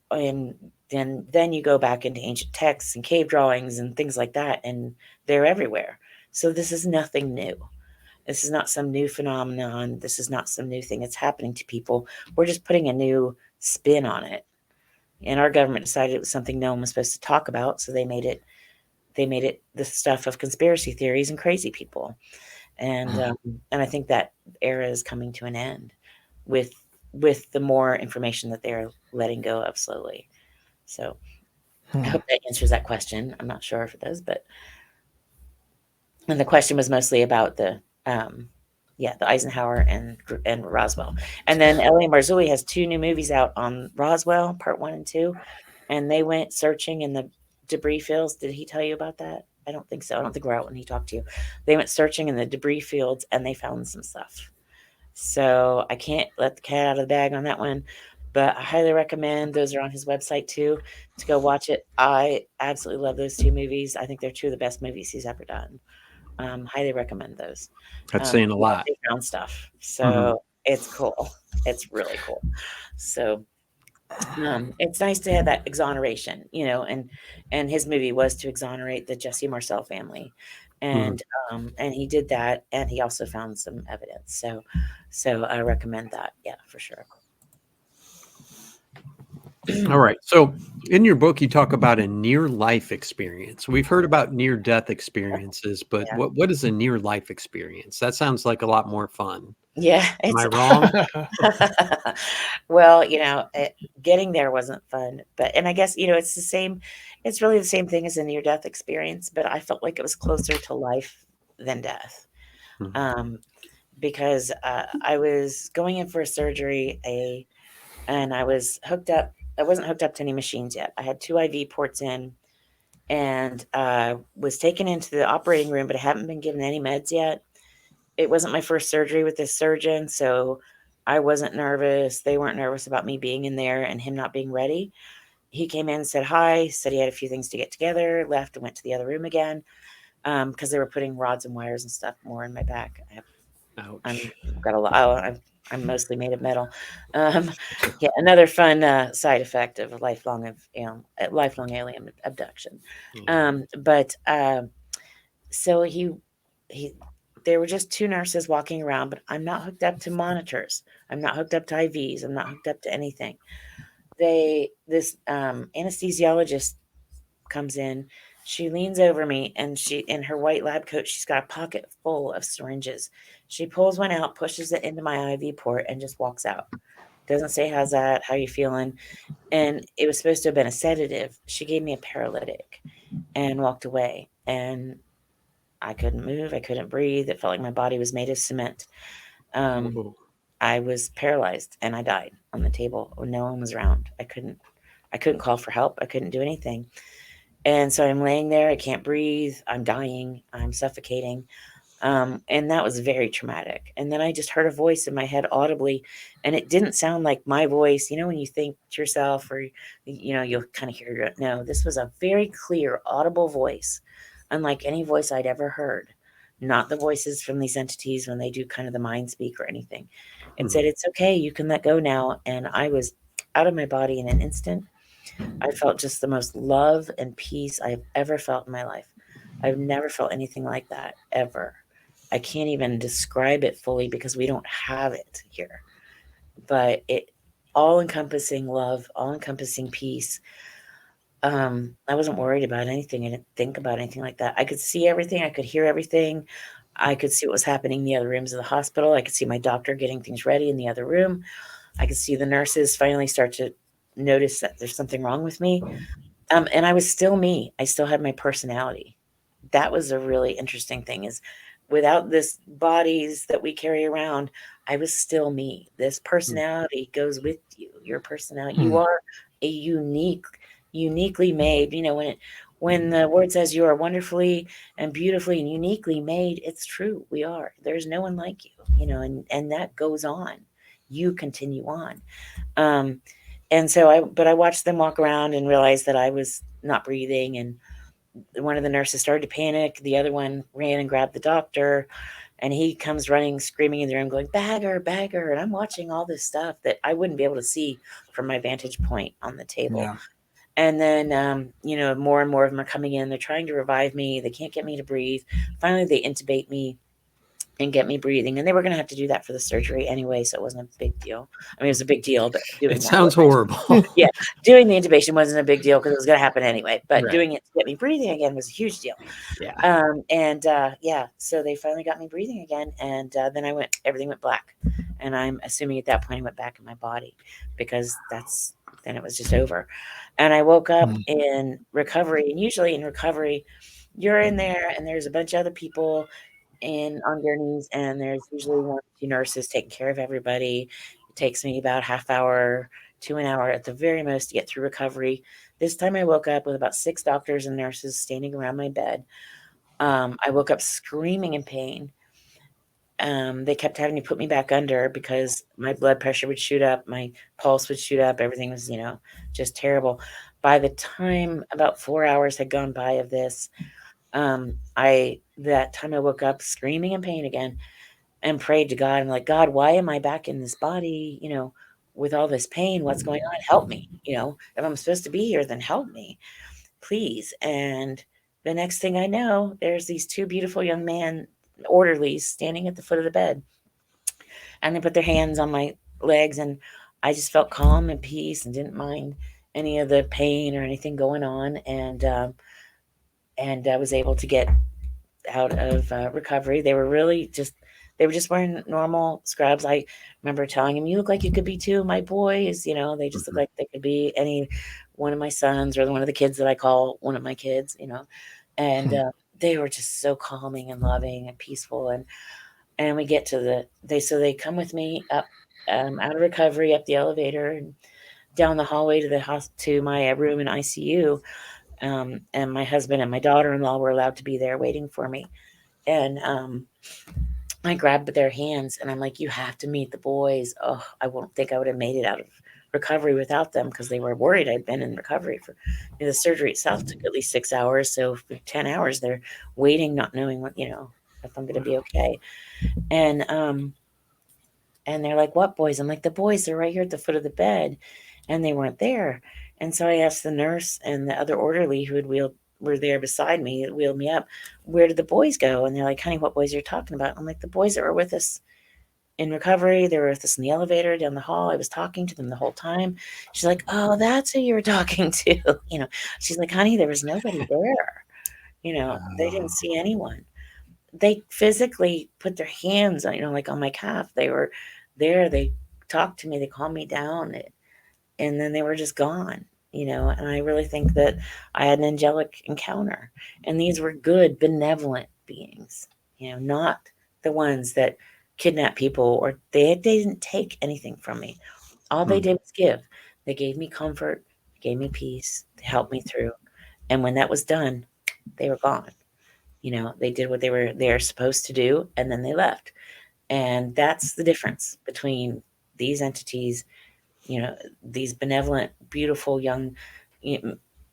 [SPEAKER 3] then you go back into ancient texts and cave drawings and things like that, and they're everywhere. So this is nothing new. This is not some new phenomenon. This is not some new thing that's happening to people. We're just putting a new spin on it. And our government decided it was something no one was supposed to talk about, so they made it the stuff of conspiracy theories and crazy people. And I think that era is coming to an end with the more information that they're letting go of slowly. So I hope that answers that question. I'm not sure if it does, but and the question was mostly about the Eisenhower and Roswell. And then L.A. Marzulli has 2 new movies out on Roswell, part 1 and 2, and they went searching in the debris fields. Did he tell you about that? I don't think so. I don't think we're out when he talked to you. They went searching in the debris fields and they found some stuff. So I can't let the cat out of the bag on that one, but I highly recommend, those are on his website too, to go watch it. I absolutely love those 2 movies. I think they're 2 of the best movies he's ever done. Highly recommend those.
[SPEAKER 1] That's saying a lot.
[SPEAKER 3] They found stuff. So it's cool. It's really cool. So it's nice to have that exoneration, and his movie was to exonerate the Jesse Marcel family. And he did that, and he also found some evidence. So I recommend that. Yeah, for sure.
[SPEAKER 1] All right. So in your book, you talk about a near-life experience. We've heard about near-death experiences, but what is a near-life experience? That sounds like a lot more fun.
[SPEAKER 3] Yeah.
[SPEAKER 1] Am I wrong?
[SPEAKER 3] Well, getting there wasn't fun, and I guess, it's really the same thing as a near-death experience, but I felt like it was closer to life than death. Because I was going in for a surgery, and I was hooked up. I wasn't hooked up to any machines yet. I had 2 IV ports in, and was taken into the operating room, but I haven't been given any meds yet. It wasn't my first surgery with this surgeon, so I wasn't nervous. They weren't nervous about me being in there and him not being ready. He came in, said hi, said he had a few things to get together, left and went to the other room again, because they were putting rods and wires and stuff more in my back. I'm mostly made of metal. Another fun side effect of a lifelong alien abduction. So there were just 2 nurses walking around, but I'm not hooked up to monitors. I'm not hooked up to IVs. I'm not hooked up to anything. This anesthesiologist comes in. She leans over me, and in her white lab coat, she's got a pocket full of syringes. She pulls one out, pushes it into my IV port, and just walks out. Doesn't say, how's that? How you feeling? And it was supposed to have been a sedative. She gave me a paralytic and walked away. And I couldn't move. I couldn't breathe. It felt like my body was made of cement. I was paralyzed, and I died on the table when no one was around. I couldn't call for help. I couldn't do anything. And so I'm laying there. I can't breathe. I'm dying. I'm suffocating. And that was very traumatic. And then I just heard a voice in my head audibly, and it didn't sound like my voice. When you think to yourself, or, you'll kind of hear, no, this was a very clear, audible voice, unlike any voice I'd ever heard. Not the voices from these entities when they do kind of the mind speak or anything. It said, it's okay. You can let go now. And I was out of my body in an instant. I felt just the most love and peace I've ever felt in my life. I've never felt anything like that, ever. I can't even describe it fully because we don't have it here. But it all-encompassing love, all-encompassing peace. I wasn't worried about anything. I didn't think about anything like that. I could see everything. I could hear everything. I could see what was happening in the other rooms of the hospital. I could see my doctor getting things ready in the other room. I could see the nurses finally start to notice that there's something wrong with me. And I was still me. I still had my personality. That was a really interesting thing, is without this bodies that we carry around, I was still me. This personality goes with you. Your personality, you are a uniquely made, when the word says you are wonderfully and beautifully and uniquely made, it's true. We are. There's no one like you, and that goes on. You continue on. And so I watched them walk around and realized that I was not breathing. And one of the nurses started to panic. The other one ran and grabbed the doctor, and he comes running, screaming in the room, going, bagger, bagger. And I'm watching all this stuff that I wouldn't be able to see from my vantage point on the table. Yeah. And then, more and more of them are coming in. They're trying to revive me. They can't get me to breathe. Finally, they intubate me. and get me breathing. And they were going to have to do that for the surgery anyway, so it wasn't a big deal. I mean, it was a big deal, but doing
[SPEAKER 1] It
[SPEAKER 3] that
[SPEAKER 1] sounds
[SPEAKER 3] wasn't.
[SPEAKER 1] horrible.
[SPEAKER 3] Yeah, doing the intubation wasn't a big deal because it was going to happen anyway. But
[SPEAKER 1] Right.
[SPEAKER 3] doing it to get me breathing again was a huge deal.
[SPEAKER 1] Yeah.
[SPEAKER 3] Yeah, so they finally got me breathing again, and then everything went black, and I'm assuming at that point I went back in my body because then it was just over, and I woke up in recovery, and usually in recovery, you're in there, and there's a bunch of other people on gurneys, and there's usually 1 or 2 nurses taking care of everybody. It takes me about half hour to an hour at the very most to get through recovery. This time I woke up with about 6 doctors and nurses standing around my bed. I woke up screaming in pain. They kept having to put me back under because my blood pressure would shoot up, my pulse would shoot up. Everything was, just terrible. By the time about 4 hours had gone by of this, that time I woke up screaming in pain again and prayed to God. I'm like, God, why am I back in this body? With all this pain, what's going on? Help me. If I'm supposed to be here, then help me, please. And the next thing I know, there's these 2 beautiful young orderlies standing at the foot of the bed, and they put their hands on my legs, and I just felt calm and peace and didn't mind any of the pain or anything going on. And I was able to get out of recovery. They were just wearing normal scrubs. I remember telling him, "You look like you could be 2 of my boys." They just look like they could be any one of my sons or one of the kids that I call one of my kids. And they were just so calming and loving and peaceful. And we get to they come with me up out of recovery, up the elevator and down the hallway to my room in ICU. And my husband and my daughter-in-law were allowed to be there waiting for me. And I grabbed their hands and I'm like, "You have to meet the boys." Oh, I won't think I would have made it out of recovery without them because they were worried I'd been in recovery the surgery itself took at least 6 hours. So for 10 hours, they're waiting, not knowing if I'm going to be okay. And they're like, "What boys?" I'm like, "The boys, they're right here at the foot of the bed." And they weren't there. And so I asked the nurse and the other orderly who were there beside me, that wheeled me up, "Where did the boys go?" And they're like, "Honey, what boys are you talking about?" I'm like, "The boys that were with us in recovery, they were with us in the elevator down the hall. I was talking to them the whole time." She's like, "Oh, that's who you were talking to." She's like, "Honey, there was nobody there. They didn't see anyone." They physically put their hands on, like on my calf. They were there. They talked to me. They calmed me down, and then they were just gone. And I really think that I had an angelic encounter. And these were good, benevolent beings, not the ones that kidnap people, or they didn't take anything from me. All they did was give. They gave me comfort, they gave me peace, they helped me through. And when that was done, they were gone. They did what they're supposed to do, and then they left. And that's the difference between these entities, these benevolent, beautiful young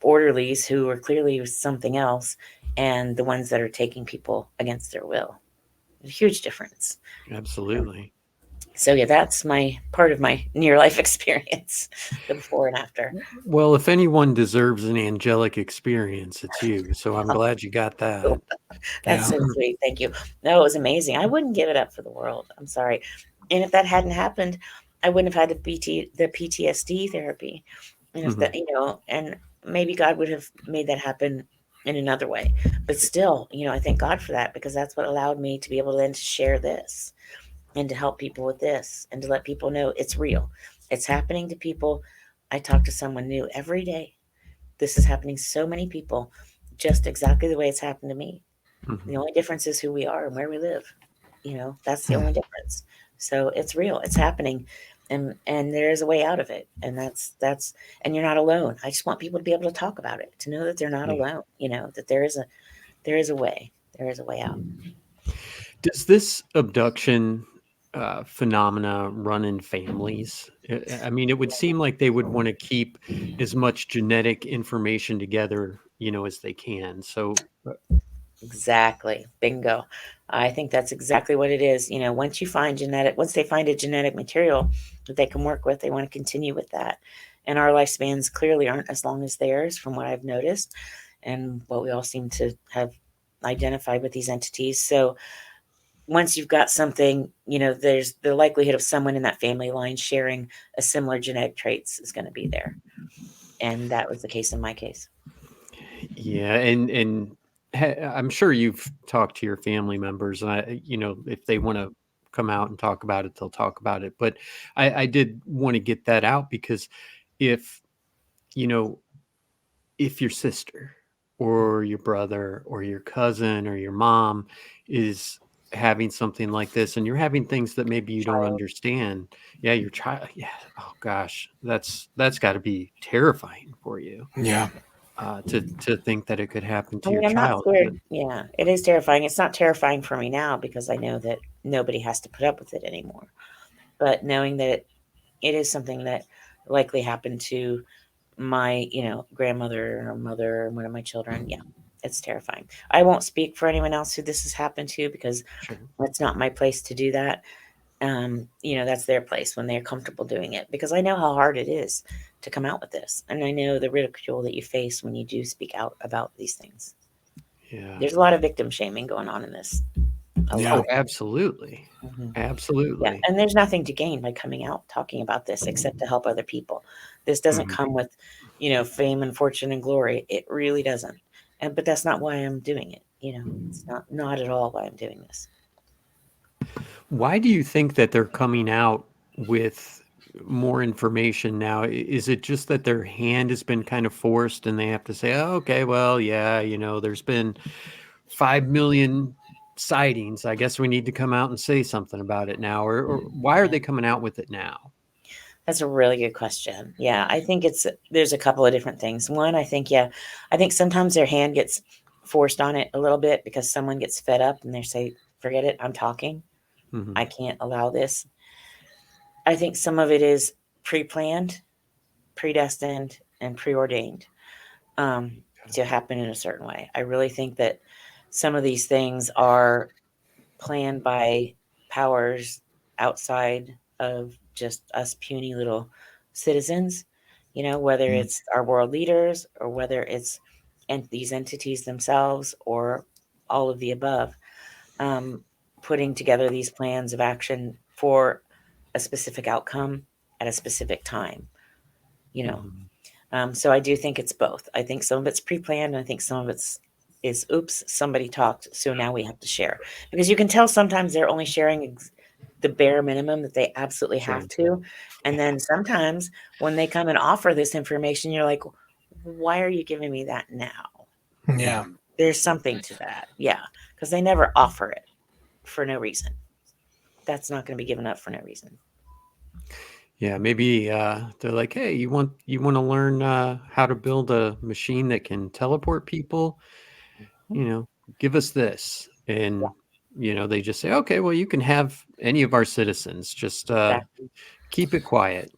[SPEAKER 3] orderlies who are clearly something else, and the ones that are taking people against their will. A huge difference.
[SPEAKER 1] Absolutely.
[SPEAKER 3] So yeah, that's my part of my near life experience, the before and after.
[SPEAKER 1] Well, if anyone deserves an angelic experience, it's you. So I'm glad you got that.
[SPEAKER 3] That's so sweet. Thank you. No, it was amazing. I wouldn't give it up for the world. I'm sorry. And if that hadn't happened, I wouldn't have had the PTSD therapy. And if that, and maybe God would have made that happen in another way. But still, I thank God for that, because that's what allowed me to be able then to share this and to help people with this and to let people know it's real. It's happening to people. I talk to someone new every day. This is happening to so many people, just exactly the way it's happened to me. The only difference is who we are and where we live. That's the only difference. So it's real. It's happening. And there is a way out of it. And that's and you're not alone. I just want people to be able to talk about it, to know that they're not alone, that there is a way. There is a way out.
[SPEAKER 1] Does this abduction phenomena run in families? I mean, it would seem like they would want to keep as much genetic information together, as they can. So
[SPEAKER 3] Exactly. Bingo. I think that's exactly what it is. Once they find a genetic material that they can work with, they want to continue with that. And our lifespans clearly aren't as long as theirs, from what I've noticed and what we all seem to have identified with these entities. So once you've got something, there's the likelihood of someone in that family line sharing a similar genetic traits is going to be there. And that was the case in my case.
[SPEAKER 1] Yeah, and I'm sure you've talked to your family members, and if they want to come out and talk about it, they'll talk about it. But I did want to get that out because if you know if your sister or your brother or your cousin or your mom is having something like this, and you're having things that maybe you don't understand, your child, oh gosh, that's got to be terrifying for you.
[SPEAKER 2] Yeah.
[SPEAKER 1] To think that it could happen to
[SPEAKER 3] I
[SPEAKER 1] your
[SPEAKER 3] mean, I'm not
[SPEAKER 1] child.
[SPEAKER 3] scared. Yeah, it is terrifying. It's not terrifying for me now because I know that nobody has to put up with it anymore. But knowing that it is something that likely happened to my, grandmother or mother or one of my children, yeah, it's terrifying. I won't speak for anyone else who this has happened to because
[SPEAKER 1] Sure.
[SPEAKER 3] it's not my place to do that. That's their place when they're comfortable doing it, because I know how hard it is to come out with this. And I know the ridicule that you face when you do speak out about these things.
[SPEAKER 1] Yeah.
[SPEAKER 3] There's a lot of victim shaming going on in this.
[SPEAKER 2] Yeah.
[SPEAKER 1] Oh, absolutely.
[SPEAKER 3] Yeah.
[SPEAKER 1] Absolutely.
[SPEAKER 3] And there's nothing to gain by coming out talking about this except to help other people. This doesn't
[SPEAKER 1] Mhm.
[SPEAKER 3] come with, fame and fortune and glory. It really doesn't. But that's not why I'm doing it. It's not at all why I'm doing this.
[SPEAKER 1] Why do you think that they're coming out with more information now? Is it just that their hand has been kind of forced and they have to say, oh, okay, well, yeah, there's been 5 million sightings. I guess we need to come out and say something about it now. Or why are they coming out with it now?
[SPEAKER 3] That's a really good question. Yeah, I think there's a couple of different things. One, I think sometimes their hand gets forced on it a little bit because someone gets fed up and they say, forget it, I'm talking.
[SPEAKER 1] Mhm.
[SPEAKER 3] I can't allow this. I think some of it is pre-planned, predestined, and preordained to happen in a certain way. I really think that some of these things are planned by powers outside of just us puny little citizens, whether
[SPEAKER 1] Mhm.
[SPEAKER 3] it's our world leaders or whether it's these entities themselves or all of the above, putting together these plans of action for a specific outcome at a specific time,
[SPEAKER 1] Mhm.
[SPEAKER 3] So I do think it's both. I think some of it's pre-planned, and I think some of it's is oops, somebody talked, so now we have to share. Because you can tell sometimes they're only sharing the bare minimum that they absolutely
[SPEAKER 1] Sure.
[SPEAKER 3] have to. And then sometimes when they come and offer this information, you're like, why are you giving me that now?
[SPEAKER 2] Yeah.
[SPEAKER 3] There's something to that. Yeah. Because they never offer it for no reason. That's not going to be given up for no reason.
[SPEAKER 1] Yeah, maybe they're like, "Hey, you want to learn how to build a machine that can teleport people? Give us this." And they just say, "Okay, well, you can have any of our citizens. Just
[SPEAKER 3] Exactly.
[SPEAKER 1] keep it quiet."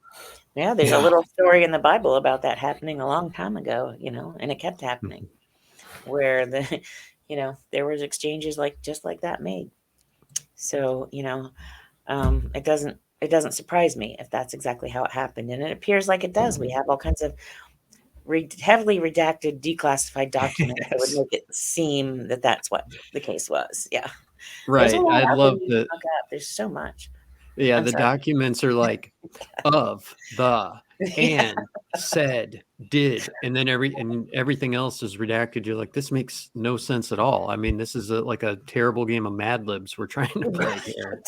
[SPEAKER 3] Yeah, there's a
[SPEAKER 2] Yeah.
[SPEAKER 3] little story in the Bible about that happening a long time ago, and it kept happening.
[SPEAKER 1] Mhm.
[SPEAKER 3] Where there was exchanges just like that made. So, it doesn't surprise me if that's exactly how it happened. And it appears like it does. We have all kinds of heavily redacted, declassified documents that would
[SPEAKER 1] Yes.
[SPEAKER 3] make it seem that that's what the case was. Yeah. There's a
[SPEAKER 1] Right.
[SPEAKER 3] lot
[SPEAKER 1] I
[SPEAKER 3] out there
[SPEAKER 1] love
[SPEAKER 3] you can
[SPEAKER 1] the
[SPEAKER 3] look up. There's so much.
[SPEAKER 1] yeah,
[SPEAKER 3] I'm
[SPEAKER 1] the
[SPEAKER 3] sorry.
[SPEAKER 1] documents are like of the
[SPEAKER 3] Yeah.
[SPEAKER 1] and said did and then everything else is redacted. You're like, this makes no sense at all. I mean, this is like a terrible game of Mad Libs we're trying to play here.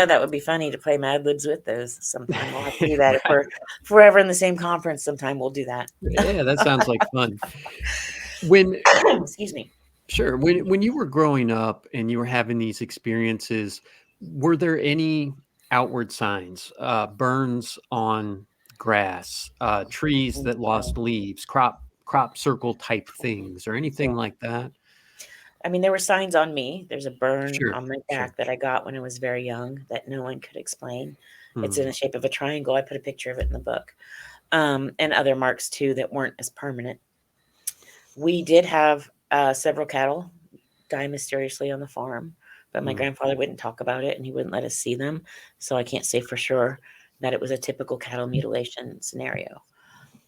[SPEAKER 3] That would be funny to play Mad Libs with those sometime. We'll have to do that. If we're forever in the same conference, sometime we'll do that.
[SPEAKER 1] Yeah, that sounds like fun. When
[SPEAKER 3] Excuse me.
[SPEAKER 1] Sure, when you were growing up and you were having these experiences, were there any outward signs, burns on grass, trees that lost leaves, crop circle type things, or anything
[SPEAKER 3] Yeah.
[SPEAKER 1] like that?
[SPEAKER 3] I mean, there were signs on me. There's a burn
[SPEAKER 1] Sure,
[SPEAKER 3] on my
[SPEAKER 1] sure.
[SPEAKER 3] back that I got when I was very young that no one could explain. It's in
[SPEAKER 1] Hmm.
[SPEAKER 3] the shape of a triangle. I put a picture of it in the book. And other marks too that weren't as permanent. We did have several cattle die mysteriously on the farm, but my
[SPEAKER 1] Hmm.
[SPEAKER 3] grandfather wouldn't talk about it and he wouldn't let us see them. So I can't say for sure that it was a typical cattle mutilation scenario.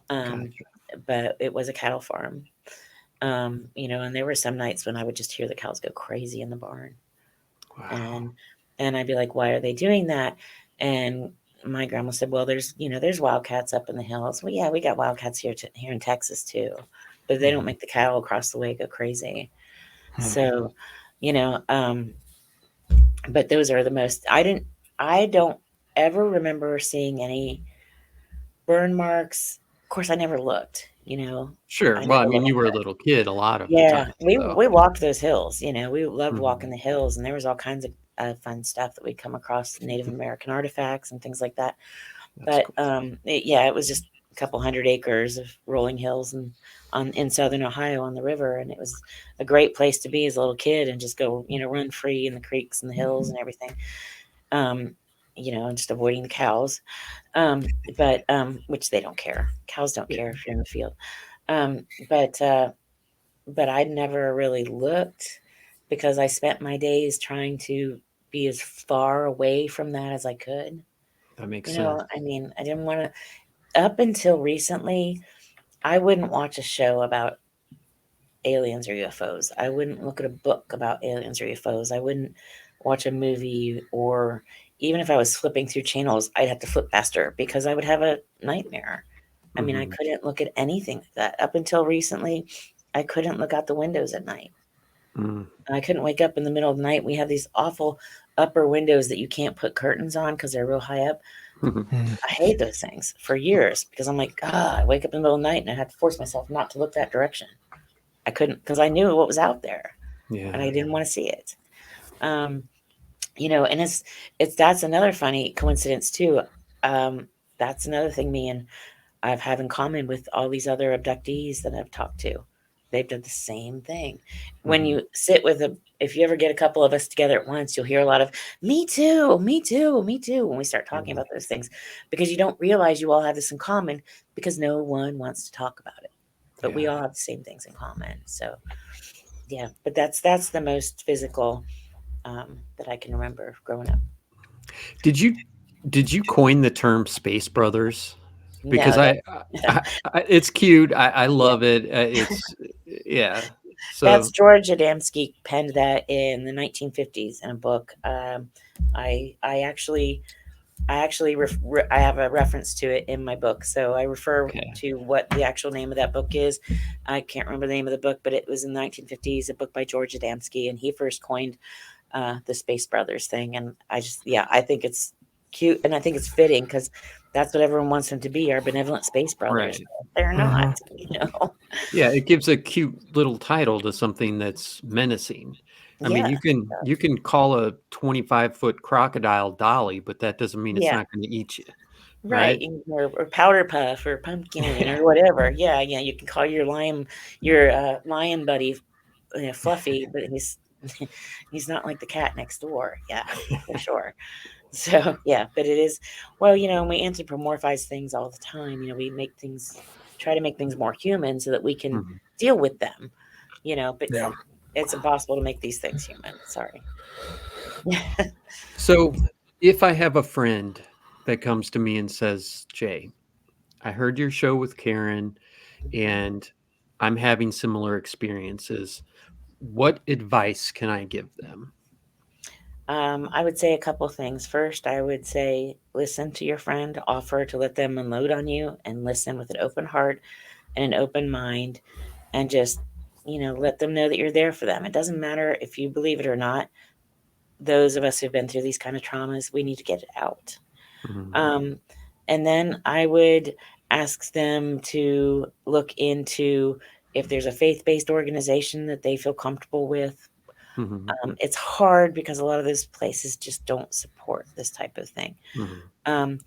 [SPEAKER 3] Um,
[SPEAKER 1] Gotcha.
[SPEAKER 3] but it was a cattle farm. And there were some nights when I would just hear the cows go crazy in the barn. Wow. And I'd be like, why are they doing that? And my grandma said, well, there's wildcats up in the hills. Well, yeah, we got wildcats here in Texas too, but they don't make the cattle across the way go crazy. So, but those are the most, I don't ever remember seeing any burn marks. Of course, I never looked,
[SPEAKER 1] Sure. Well, I mean, you were a little kid a lot of the
[SPEAKER 3] yeah,
[SPEAKER 1] time.
[SPEAKER 3] we
[SPEAKER 1] So.
[SPEAKER 3] walked those hills. We loved walking the hills, and there was all kinds of fun stuff that we'd come across, Native American artifacts and things like that.
[SPEAKER 1] That's
[SPEAKER 3] But
[SPEAKER 1] cool.
[SPEAKER 3] it was just a couple 100 acres of rolling hills and in southern Ohio on the river, and it was a great place to be as a little kid and just go, run free in the creeks and the hills and everything. Just avoiding the cows, but which they don't care. Cows don't care if you're in the field. But I'd never really looked because I spent my days trying to be as far away from that as I could.
[SPEAKER 1] That makes sense.
[SPEAKER 3] I mean, I didn't want to, up until recently, I wouldn't watch a show about aliens or UFOs. I wouldn't look at a book about aliens or UFOs. I wouldn't watch a movie, or even if I was flipping through channels, I'd have to flip faster because I would have a nightmare. I mean, I couldn't look at anything like that. Up until recently, I couldn't look out the windows at night. I couldn't wake up in the middle of the night. We have these awful upper windows that you can't put curtains on because they're real high up. I hate those things for years because I'm like, I wake up in the middle of the night and I have to force myself not to look that direction. I couldn't because I knew what was out there, and I didn't want to see it. And that's another funny coincidence too. That's another thing me and I've had in common with all these other abductees that I've talked to. They've done the same thing. When you sit if you ever get a couple of us together at once, you'll hear a lot of me too, me too, me too, when we start talking about those things, because you don't realize you all have this in common because no one wants to talk about it. But we all have the same things in common. So yeah, but that's the most physical that I can remember growing up.
[SPEAKER 1] Did you coin the term Space Brothers? Because
[SPEAKER 3] No,
[SPEAKER 1] it's cute. I love it. So
[SPEAKER 3] that's George Adamski penned that in the 1950s in a book. I actually I have a reference to it in my book, so I refer to what the actual name of that book is. I can't remember the name of the book, but it was in the 1950s, a book by George Adamski, and he first coined the Space Brothers thing. And I think it's cute, and I think it's fitting because that's what everyone wants them to be, our benevolent space brothers.
[SPEAKER 1] Right.
[SPEAKER 3] They're not,
[SPEAKER 1] Yeah, it gives a cute little title to something that's menacing. I mean, you can call a 25-foot crocodile Dolly, but that doesn't mean it's not going to eat you.
[SPEAKER 3] Right. Or powder puff or pumpkin or whatever. Yeah. You can call your lion buddy Fluffy, but he's not like the cat next door. Yeah, for sure. So yeah, but it is, well, we anthropomorphize things all the time. We try to make things more human so that we can deal with them. But it's impossible to make these things human. Sorry.
[SPEAKER 1] So if I have a friend that comes to me and says, Jay, I heard your show with Karin and I'm having similar experiences, what advice can I give them?
[SPEAKER 3] I would say a couple things. First, I would say listen to your friend, offer to let them unload on you, and listen with an open heart and an open mind, and just, let them know that you're there for them. It doesn't matter if you believe it or not. Those of us who've been through these kind of traumas, we need to get it out. And then I would ask them to look into if there's a faith-based organization that they feel comfortable with. It's hard because a lot of those places just don't support this type of thing. I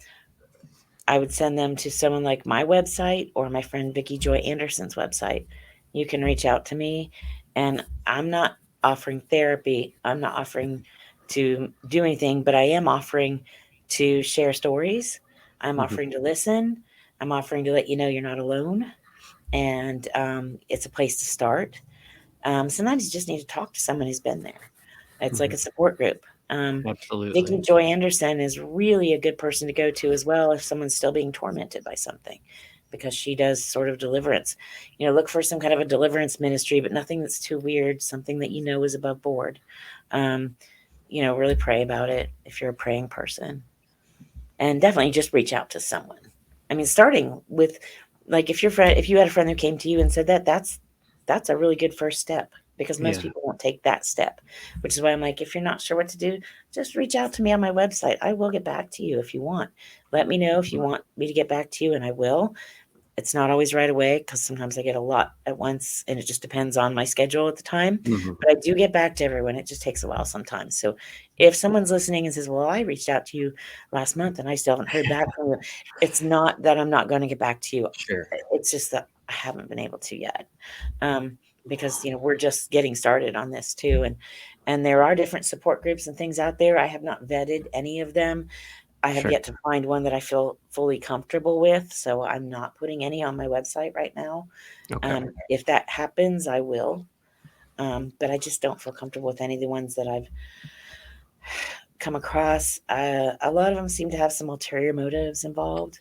[SPEAKER 3] would send them to someone like my website or my friend Vicki Joy Anderson's website. You can reach out to me, and I'm not offering therapy. I'm not offering to do anything, but I am offering to share stories. I'm offering to listen. I'm offering to let you know you're not alone, and it's a place to start. Sometimes you just need to talk to someone who's been there. It's like a support group.
[SPEAKER 1] Absolutely.
[SPEAKER 3] Vicki Joy Anderson is really a good person to go to as well if someone's still being tormented by something, because she does sort of deliverance. Look for some kind of a deliverance ministry, but nothing that's too weird, something that is above board. Really pray about it if you're a praying person. And definitely just reach out to someone. I mean, starting with, like, if you had a friend who came to you and said that's a really good first step, because most people won't take that step, which is why I'm like, if you're not sure what to do, just reach out to me on my website. I will get back to you if you want. Let me know if you want me to get back to you, and I will. It's not always right away, because sometimes I get a lot at once, and it just depends on my schedule at the time. But I do get back to everyone. It just takes a while sometimes. So if someone's listening and says, well, I reached out to you last month and I still haven't heard back from you, it's not that I'm not going to get back to you.
[SPEAKER 1] Sure.
[SPEAKER 3] It's just that I haven't been able to yet. Because, we're just getting started on this too. And there are different support groups and things out there. I have not vetted any of them. I have yet to find one that I feel fully comfortable with, so I'm not putting any on my website right now.
[SPEAKER 1] Okay.
[SPEAKER 3] If that happens, I will. But I just don't feel comfortable with any of the ones that I've come across. A lot of them seem to have some ulterior motives involved,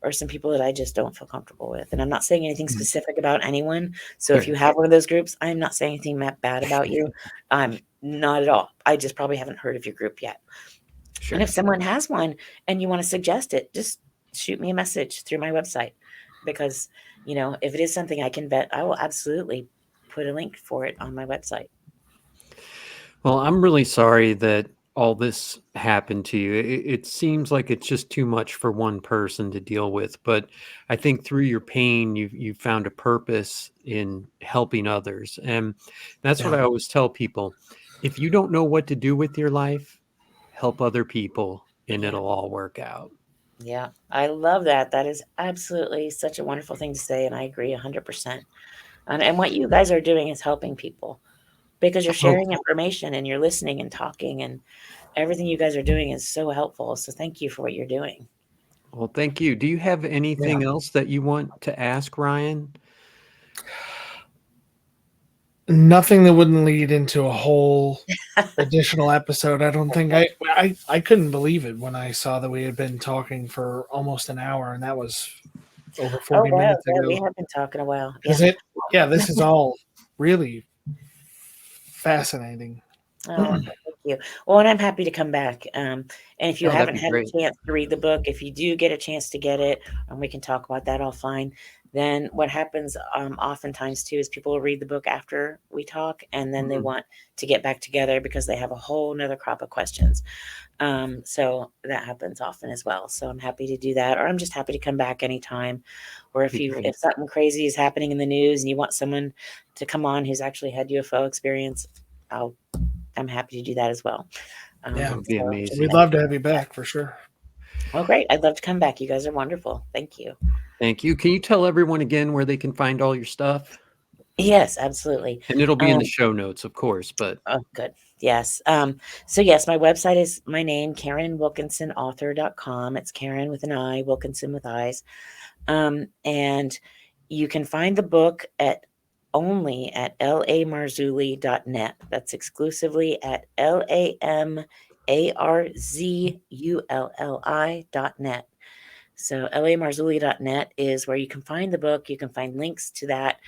[SPEAKER 3] or some people that I just don't feel comfortable with. And I'm not saying anything specific about anyone. So if you have one of those groups, I'm not saying anything bad about you. Not at all. I just probably haven't heard of your group yet. Sure. And if someone has one and you want to suggest it, just shoot me a message through my website, because, if it is something I can vet, I will absolutely put a link for it on my website.
[SPEAKER 1] Well, I'm really sorry that all this happened to you. It seems like it's just too much for one person to deal with, but I think through your pain, you've found a purpose in helping others. And that's what I always tell people. If you don't know what to do with your life, help other people, and it'll all work out.
[SPEAKER 3] Yeah, I love that. That is absolutely such a wonderful thing to say, and I agree 100%. And what you guys are doing is helping people, because you're sharing information and you're listening and talking, and everything you guys are doing is so helpful. So thank you for what you're doing.
[SPEAKER 1] Well, thank you. Do you have anything else that you want to ask Ryan?
[SPEAKER 2] Nothing that wouldn't lead into a whole additional episode. I don't think I couldn't believe it when I saw that we had been talking for almost an hour, and that was over 40 minutes ago.
[SPEAKER 3] We have been talking a while.
[SPEAKER 2] Is it? Yeah, this is all really fascinating.
[SPEAKER 3] Oh, thank you. Well, and I'm happy to come back. And if you haven't had a chance to read the book, if you do get a chance to get it, and we can talk about that all fine, then what happens oftentimes too is people will read the book after we talk, and then they want to get back together because they have a whole nother crop of questions. So that happens often as well. So I'm happy to do that, or I'm just happy to come back anytime. Or if something crazy is happening in the news and you want someone to come on who's actually had UFO experience, I'm happy to do that as well.
[SPEAKER 1] That would be amazing.
[SPEAKER 2] We'd love to have you back for sure.
[SPEAKER 3] Oh, great. I'd love to come back. You guys are wonderful. Thank you.
[SPEAKER 1] Thank you. Can you tell everyone again where they can find all your stuff?
[SPEAKER 3] Yes, absolutely.
[SPEAKER 1] And it'll be in the show notes, of course, but.
[SPEAKER 3] Oh, good. Yes. So yes, my website is my name, KarinWilkinsonAuthor.com. It's Karin with an I, Wilkinson with eyes. And you can find the book only at lamarzulli.net. That's exclusively at LAMARZULLI.net. So lamarzulli.net is where you can find the book. You can find links to that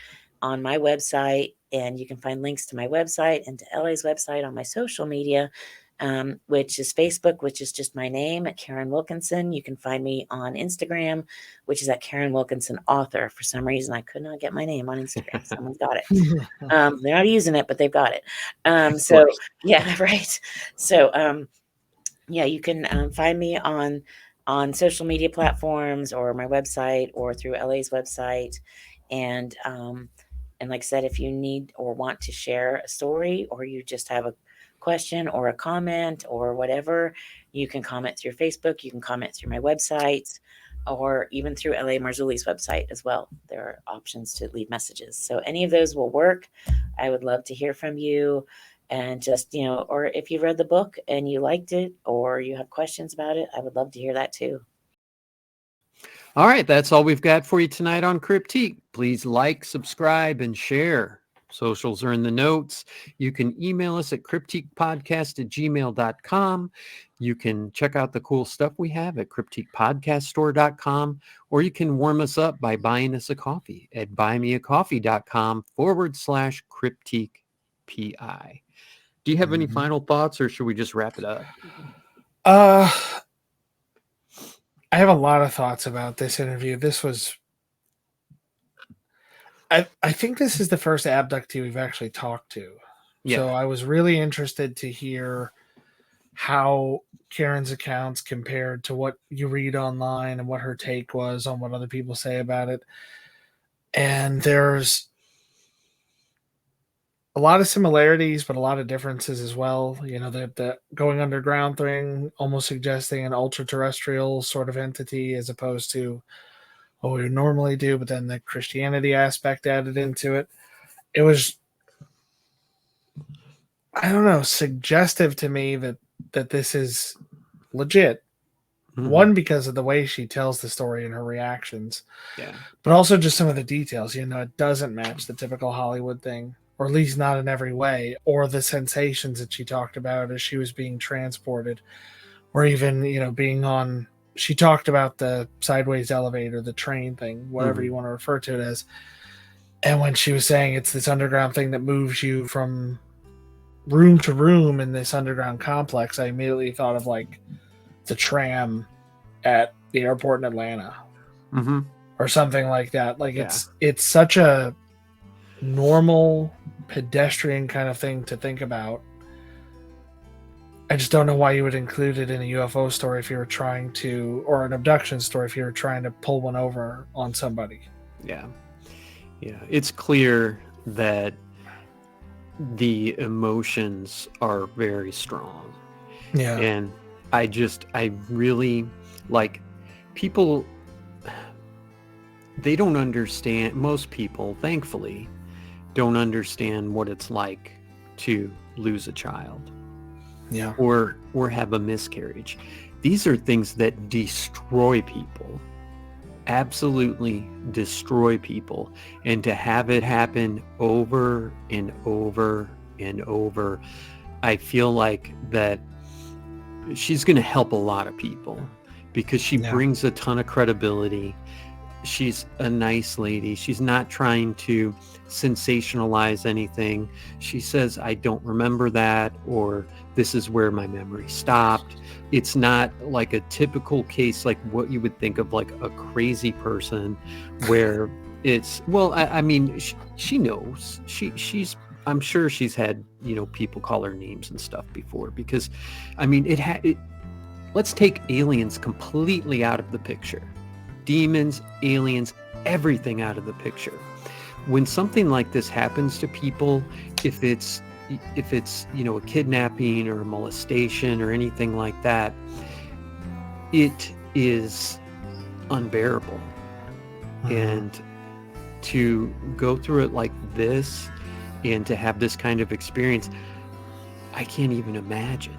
[SPEAKER 3] on my website, and you can find links to my website and to LA's website on my social media, which is Facebook, which is just my name at Karin Wilkinson. You can find me on Instagram, which is at Karin Wilkinson Author. For some reason, I could not get my name on Instagram. Someone's got it. They're not using it, but they've got it. So yeah, right. So yeah, you can find me on social media platforms, or my website, or through LA's website. And like I said, if you need or want to share a story, or you just have a question or a comment or whatever, you can comment through Facebook, you can comment through my website, or even through LA Marzulli's website as well. There are options to leave messages. So any of those will work. I would love to hear from you. And just, or if you read the book and you liked it, or you have questions about it, I would love to hear that too.
[SPEAKER 1] All right, that's all we've got for you tonight on Cryptique. Please like, subscribe, and share. Socials are in the notes. You can email us at cryptiquepodcast@gmail.com. You can check out the cool stuff we have at cryptiquepodcaststore.com, or you can warm us up by buying us a coffee at buymeacoffee.com/cryptiquepi. Do you have any final thoughts, or should we just wrap it up?
[SPEAKER 2] I have a lot of thoughts about this interview. This was, I think this is the first abductee we've actually talked to.
[SPEAKER 1] Yeah.
[SPEAKER 2] So I was really interested to hear how Karin's accounts compared to what you read online and what her take was on what other people say about it. And there's a lot of similarities, but a lot of differences as well. You know, the going underground thing almost suggesting an ultra-terrestrial sort of entity as opposed to what we would normally do, but then the Christianity aspect added into it. It was, I don't know, suggestive to me that this is legit.
[SPEAKER 1] Mhm.
[SPEAKER 2] One, because of the way she tells the story and her reactions,
[SPEAKER 1] Yeah.
[SPEAKER 2] but also just some of the details. You know, it doesn't match the typical Hollywood thing, or at least not in every way, or the sensations that she talked about as she was being transported, or even, you know, being on. She talked about the sideways elevator, the train thing, whatever you want to refer to it as. And when she was saying it's this underground thing that moves you from room to room in this underground complex, I immediately thought of like the tram at the airport in Atlanta, or something like that. Like it's such a normal pedestrian kind of thing to think about. I just don't know why you would include it in a UFO story if you were trying to, or an abduction story if you were trying to pull one over on somebody.
[SPEAKER 1] Yeah. It's clear that the emotions are very strong.
[SPEAKER 2] Yeah.
[SPEAKER 1] And I really like people. They don't understand. Most people, thankfully, don't understand what it's like to lose a child.
[SPEAKER 2] Yeah.
[SPEAKER 1] Or have a miscarriage. These are things that destroy people. Absolutely destroy people. And to have it happen over and over and over, I feel like that she's going to help a lot of people because she brings a ton of credibility. She's a nice lady. She's not trying to sensationalize anything. She says, I don't remember that, or this is where my memory stopped. It's not like a typical case like what you would think of like a crazy person where it's, well, I mean, she knows. She's I'm sure she's had, you know, people call her names and stuff before because, I mean, let's take aliens completely out of the picture. Demons, aliens, everything out of the picture. When something like this happens to people, if it's you know, a kidnapping or a molestation or anything like that, it is unbearable. And to go through it like this and to have this kind of experience, I can't even imagine.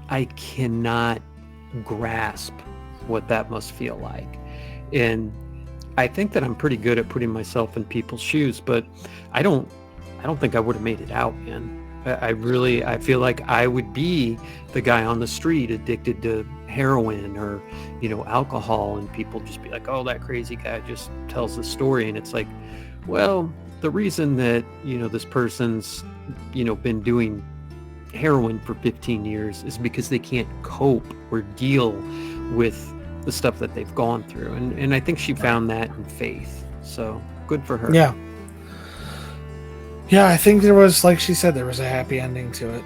[SPEAKER 1] I cannot grasp what that must feel like. And I think that I'm pretty good at putting myself in people's shoes, but I don't think I would have made it out, man. I feel like I would be the guy on the street addicted to heroin or, you know, alcohol, and people just be like, oh, that crazy guy just tells the story. And it's like, well, the reason that, you know, this person's, you know, been doing heroin for 15 years is because they can't cope or deal with the stuff that they've gone through. And I think she found that in faith. So good for her.
[SPEAKER 2] Yeah. Yeah, I think there was, like she said, there was a happy ending to it.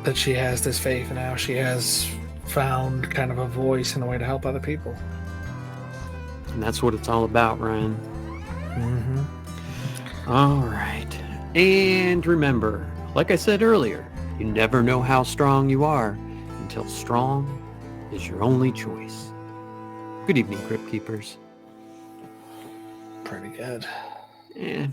[SPEAKER 2] That she has this faith and now she has found kind of a voice and a way to help other people.
[SPEAKER 1] And that's what it's all about, Ryan. All right. And remember, like I said earlier, you never know how strong you are until strong is your only choice. Good evening, Crypt Keepers.
[SPEAKER 2] Pretty good.
[SPEAKER 1] Yeah.